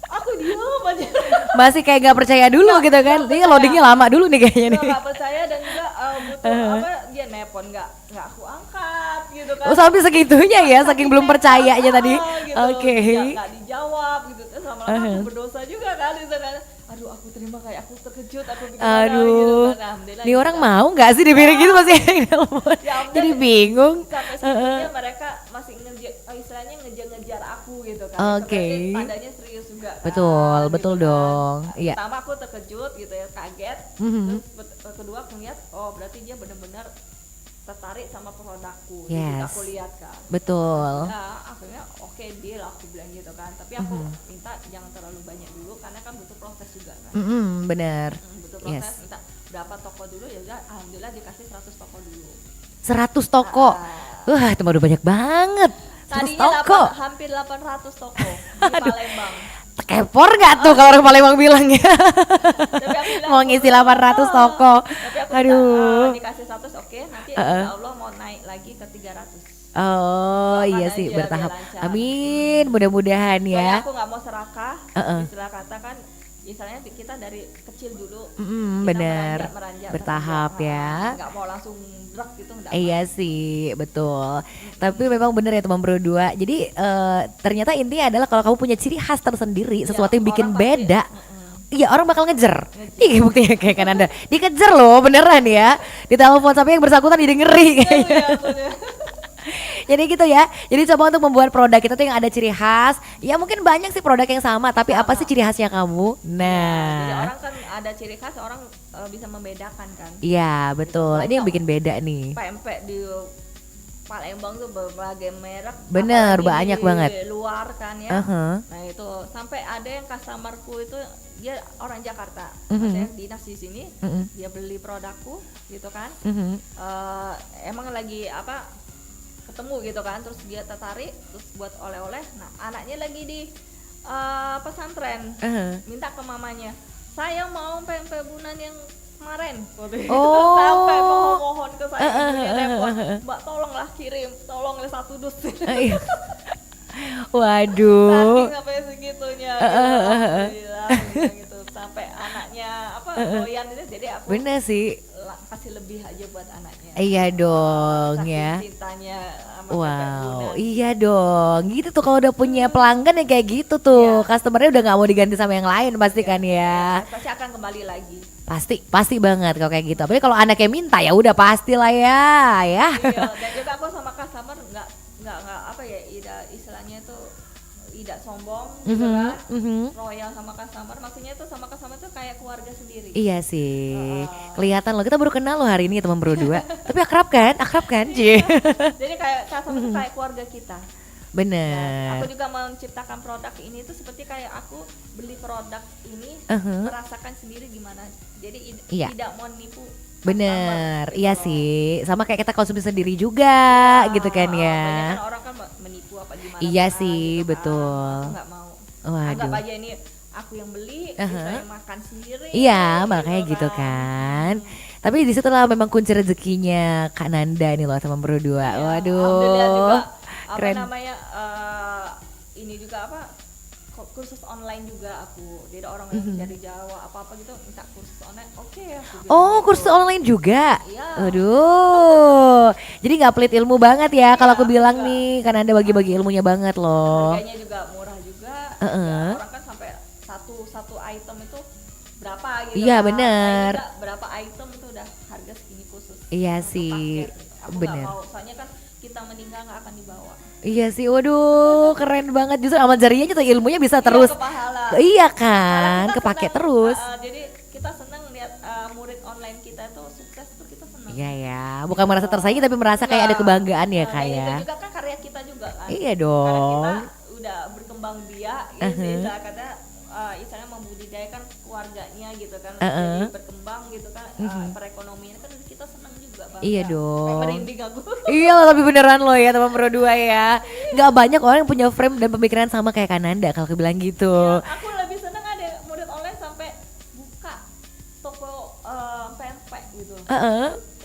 Aku diem aja. Masih kayak gak percaya dulu gitu kan. Ini loadingnya lama dulu nih kayaknya nih. Nggak percaya, dan juga butuh apa, dia nelpon nggak aku angkat gitu kan. Oh sampai segitunya ya, saking belum percaya aja tadi. Gitu. Oke. Nggak dijawab gitu, terus lama-lama aku berdosa juga kan gitu kan. Aduh, aku terima, kayak aku terkejut, aku gimana gitu Aduh, kan. Alhamdulillah nih gitu orang kan. mau nggak sih dipiring gitu masih yang nelpon? Ya ampun, Jadi bingung. sampai segitunya mereka masih istilahnya ngejar aku gitu kan. Oke. Berarti tandanya serius juga kan, Betul, gitu betul kan. dong. Iya. Pertama aku terkejut gitu ya, kaget. Mhm. Terus kedua aku lihat, oh berarti dia benar-benar tertarik sama produkku. Yes. Jadi aku lihat kan. Betul. Nah, akhirnya oke deal, aku bilang gitu kan. Tapi aku minta jangan terlalu banyak dulu, karena kan butuh proses juga kan. Bener. Butuh proses, Yes. minta berapa toko dulu, ya udah alhamdulillah dikasih 100 toko dulu. 100 toko. Wah, itu mah udah banyak banget. 100 Tadinya toko. hampir 800 toko di Palembang. Tekepor nggak tuh kalau orang Palembang bilang ya? Tapi aku bilang, Mau ngisi 800 toko. Tapi aku Aduh. minta, dikasih 100 oke, nanti insya Allah mau naik lagi ke 300. Oh Doakan iya aja sih, biar bertahap. lancar. Amin, mudah-mudahan Soalnya ya. aku nggak mau serakah, istilah kata kan, misalnya kita dari kecil dulu, kita Bener. meranjak, Bertahap ya. nggak mau langsung drag gitu, nggak Iya sih, betul. Tapi memang bener ya teman berdua. Jadi ternyata intinya adalah kalau kamu punya ciri khas tersendiri, sesuatu yang bikin orang pasti, beda. Iya, orang bakal ngejar. Ih, buktinya kayak kan Anda. Dikejar loh, beneran ya. Di telepon sampai yang bersangkutan jadi ngeri kayaknya. Jadi gitu ya. Jadi coba untuk membuat produk kita tuh yang ada ciri khas. Ya mungkin banyak sih produk yang sama, tapi apa sih ciri khasnya kamu? Jadi Nah. orang kan ada ciri khas, orang bisa membedakan kan. Iya, betul. Ini yang bikin beda nih. Pempek di Palembang tuh berbagai merek. Bener, apalagi banyak di banget. luar kan ya. Nah itu sampai ada yang customerku itu dia orang Jakarta, ada yang dinas di sini, dia beli produkku gitu kan. Emang lagi apa ketemu gitu kan, terus dia tertarik, terus buat oleh-oleh. Nah anaknya lagi di pesantren, minta ke mamanya, saya mau pempek bunan yang kemarin. Oh. Sampai mohon ke saya, ibunya repot, Mbak tolonglah kirim, tolonglah 1 dus. Iya. Waduh. Saking sampai segitunya gitu. Alhamdulillah, gitu. Sampai anaknya apa doyan itu, jadi aku Bener sih. kasih lebih aja buat anaknya. Iya dong Saking ya. cintanya sama Wow, pempek bunan. iya dong. Gitu tuh kalau udah punya pelanggan ya kayak gitu tuh. Customernya udah nggak mau diganti sama yang lain pasti kan ya. Pasti akan kembali lagi. Pasti banget kalau kayak gitu. Apalagi kalau anaknya minta ya udah pastilah ya. Iya, dan juga aku sama customer nggak apa ya, istilahnya itu tidak sombong gitu kan. Royal sama customer, maksudnya itu sama customer itu kayak keluarga sendiri. Iya sih. Kelihatan loh, kita baru kenal loh hari ini teman berdua. Tapi akrab kan? Cie. Jadi kayak customer itu kayak keluarga kita. Bener. Aku juga menciptakan produk ini itu seperti kayak aku beli produk ini, merasakan sendiri gimana. Jadi Iya. tidak mau nipu Bener, iya sih. Sama kayak kita konsumsi sendiri juga gitu kan ya. Banyak orang kan menipu apa gimana. Iya kan, sih, gitu kan. betul. Aku nggak mau. Waduh. Anggap aja ini aku yang beli, saya yang makan sendiri. Iya, makanya gitu kan. Tapi di situlah memang kunci rezekinya Kak Nanda nih loh teman berdua. Alhamdulillah Waduh. juga Keren. apa namanya ini juga apa kursus online juga aku. Jadi orang yang dari Jawa apa-apa gitu minta kursus online. Oke ya. aku bilang Oh, gitu. kursus online juga. Iya. Waduh. Jadi nggak pelit ilmu banget ya kalau aku bilang enggak. nih, karena Anda bagi-bagi ilmunya banget loh. Harganya juga murah juga. Heeh. Ya, orang kan sampai satu item itu berapa gitu. Iya, kan. bener. Saya juga berapa item itu udah harga segini khusus. Iya untuk sih, paket. Aku bener. nggak mau, soalnya kan kita meninggal nggak akan dibawa. Iya sih, waduh, keren banget. Justru amal jariyahnya tuh ilmunya bisa terus. Iya, ke pahala. Iya Karena kan, kita kepake senang, terus. jadi kita senang lihat murid online kita itu sukses tuh kita senang. Iya ya, bukan merasa tersaingi tapi merasa kayak ada kebanggaan ya Nah, Kak dan ya. itu juga kan karya kita juga kan. Iya Karena dong. kita udah berkembang biak gitu, istilah kata istilahnya membudidayakan keluarganya gitu kan, jadi berkembang gitu kan, perekonomian kan kita senang juga bangga. Iya Kayak dong. merinding aku. Iya loh, tapi beneran loh ya teman berdua ya. Gak banyak orang yang punya frame dan pemikiran sama kayak Kananda kalau aku bilang gitu. Aku lebih senang ada murid online sampai buka toko pempek gitu.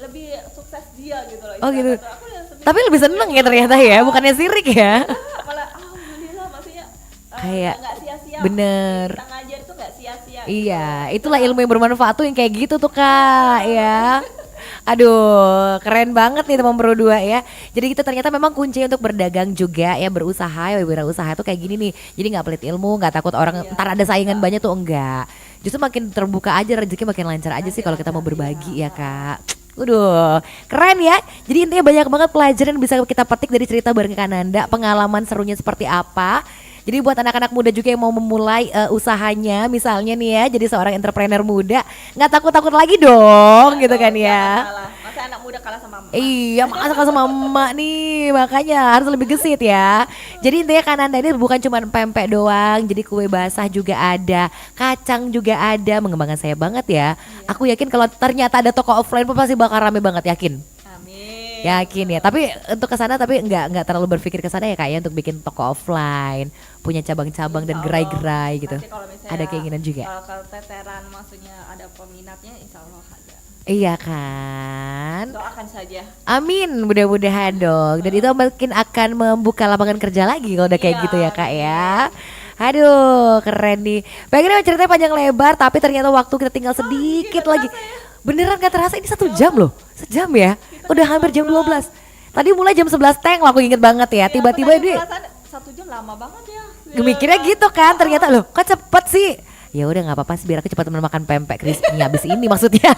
Lebih sukses dia gitu loh. Oh gitu. istilahnya. Aku Tapi lebih seneng ya ternyata ya, bukannya sirik ya. malah alhamdulillah maksudnya Kayak nggak sia-sia. bener. Kita ngajar itu nggak sia-sia. Iya, itulah ilmu yang bermanfaat tuh yang kayak gitu tuh Kak ya. Aduh, keren banget nih teman berdua ya. Jadi kita ternyata memang kunci untuk berdagang juga ya, berusaha ya, berwirausaha tuh kayak gini nih. Jadi nggak pelit ilmu, nggak takut orang ntar ada saingan banyak tuh enggak. Justru makin terbuka aja, rezeki makin lancar aja sih kalau kita mau berbagi ya Kak. Waduh, keren ya. Jadi intinya banyak banget pelajaran yang bisa kita petik dari cerita bareng Kak Nanda. Pengalaman serunya seperti apa. Jadi buat anak-anak muda juga yang mau memulai usahanya misalnya nih ya, jadi seorang entrepreneur muda, nggak takut-takut lagi dong gitu kan ya. Masa anak muda kalah sama emak. Iya, masa kalau sama emak nih, makanya harus lebih gesit ya. Jadi intinya Kananda ini bukan cuma pempek doang, jadi kue basah juga ada, kacang juga ada, mengembangkan saya banget ya. Aku yakin kalau ternyata ada toko offline pun pasti bakal rame banget, yakin. Amin. Yakin ya, tapi untuk ke sana tapi nggak terlalu berpikir ke sana ya Kak ya, untuk bikin toko offline, punya cabang-cabang dan Insya Allah, gerai-gerai gitu. nanti kalau misalnya, Ada keinginan juga. keteteran maksudnya ada peminatnya insya Allah ada. Iya kan? Doakan saja. Amin, mudah-mudahan dong. Dan itu mungkin akan membuka lapangan kerja lagi kalau udah kayak Iya, gitu ya Kak ya. Aduh, keren nih. Pengennya ceritanya panjang lebar, tapi ternyata waktu kita tinggal sedikit lagi. Beneran gak terasa ini 1 jam loh. Sejam ya. Udah hampir jam 12. Tadi mulai jam 11 teng loh, aku inget banget ya. Tiba-tiba Aku tadi ini perasaan 1 jam lama banget ya. mikirnya gitu kan, ternyata loh kok cepet sih. Ya udah nggak apa-apa sih, biar aku cepat makan pempek crispy habis ini maksudnya.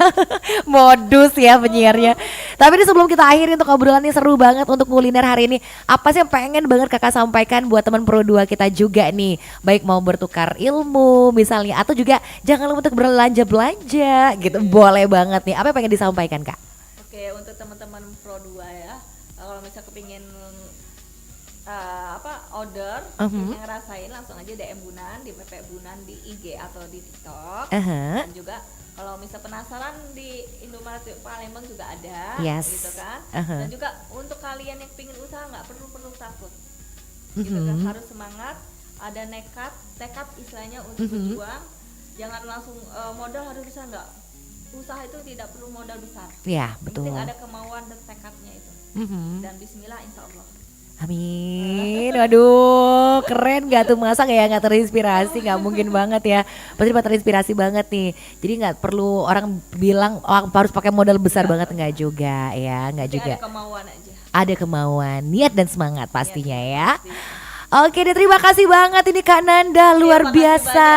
Modus ya penyiarnya. Tapi ini sebelum kita akhiri untuk obrolannya seru banget untuk kuliner hari ini, apa sih yang pengen banget Kakak sampaikan buat teman Pro 2 kita juga nih, baik mau bertukar ilmu misalnya, atau juga jangan lupa untuk belanja gitu. Boleh banget nih, apa yang pengen disampaikan Kak? Oke, untuk teman-teman Pro 2 ya, kalau misalnya kepingin order, yang ngerasain langsung aja DM Bunan di PP Bunan di IG atau di TikTok. Dan juga kalau misal penasaran di Indomaret Palembang juga ada, Yes. gitu kan. Dan juga untuk kalian yang pingin usaha nggak perlu takut, gitu kan, harus semangat, ada tekad istilahnya untuk berjuang. Jangan langsung modal harus bisa, nggak. Usaha itu tidak perlu modal besar. Ya, Yang betul. penting ada kemauan dan tekadnya itu. Dan Bismillah insya Allah. Amin, waduh keren gak tuh, masa gak terinspirasi, gak mungkin banget ya. Pasti dapat terinspirasi banget nih. Jadi gak perlu orang bilang harus pakai modal besar banget, enggak juga ya, enggak Tapi juga. ada kemauan aja. Ada kemauan, niat dan semangat pastinya ya. Pasti. Oke deh, terima kasih banget ini Kak Nanda, luar makasih biasa.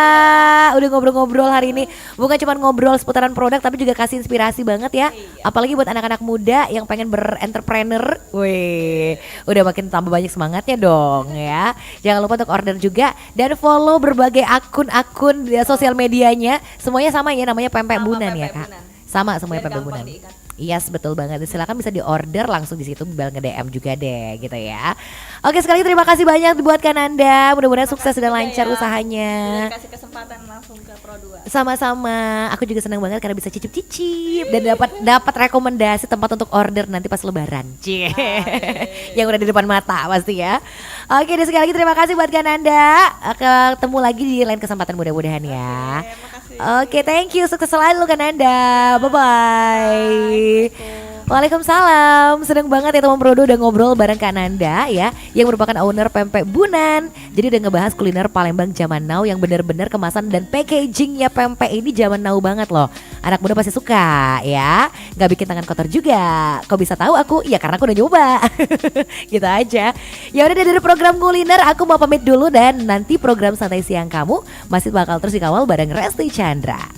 banyak Udah ngobrol-ngobrol hari ini. Bukan cuma ngobrol seputaran produk, tapi juga kasih inspirasi banget ya. Apalagi buat anak-anak muda yang pengen berentrepreneur. Wih, udah makin tambah banyak semangatnya dong ya. Jangan lupa untuk order juga dan follow berbagai akun-akun di sosial medianya. Semuanya sama ya, namanya Pempek Sama Bunan ya Pempek Kak. Bunan. Sama semuanya Biar Pempek gampang Bunan. diingat. Yes, betul banget. Silakan bisa di-order langsung di situ, bel nge-DM juga deh gitu ya. Oke, sekali lagi terima kasih banyak buat Kananda. Mudah-mudahan sukses dan lancar usahanya. Udah kasih kesempatan langsung ke Pro 2. Sama-sama. Aku juga senang banget karena bisa cicip-cicip dan dapat rekomendasi tempat untuk order nanti pas lebaran. Cie. Yang udah di depan mata pasti ya. Oke, dan sekali lagi terima kasih buat Kananda. Ketemu lagi di lain kesempatan mudah-mudahan ya. Oke, thank you. Sukses selalu Kananda. Bye-bye. Waalaikumsalam. Seneng banget ya teman Prodo udah ngobrol bareng Kak Nanda ya, yang merupakan owner Pempek Bunan. Jadi udah ngebahas kuliner Palembang zaman now yang benar-benar kemasan dan packagingnya pempek ini zaman now banget loh. Anak muda pasti suka ya, nggak bikin tangan kotor juga. Kok bisa tahu aku? Ya karena aku udah nyoba. Gitu aja. Ya udah dari program kuliner aku mau pamit dulu dan nanti program santai siang kamu masih bakal terus dikawal bareng Resti Chandra.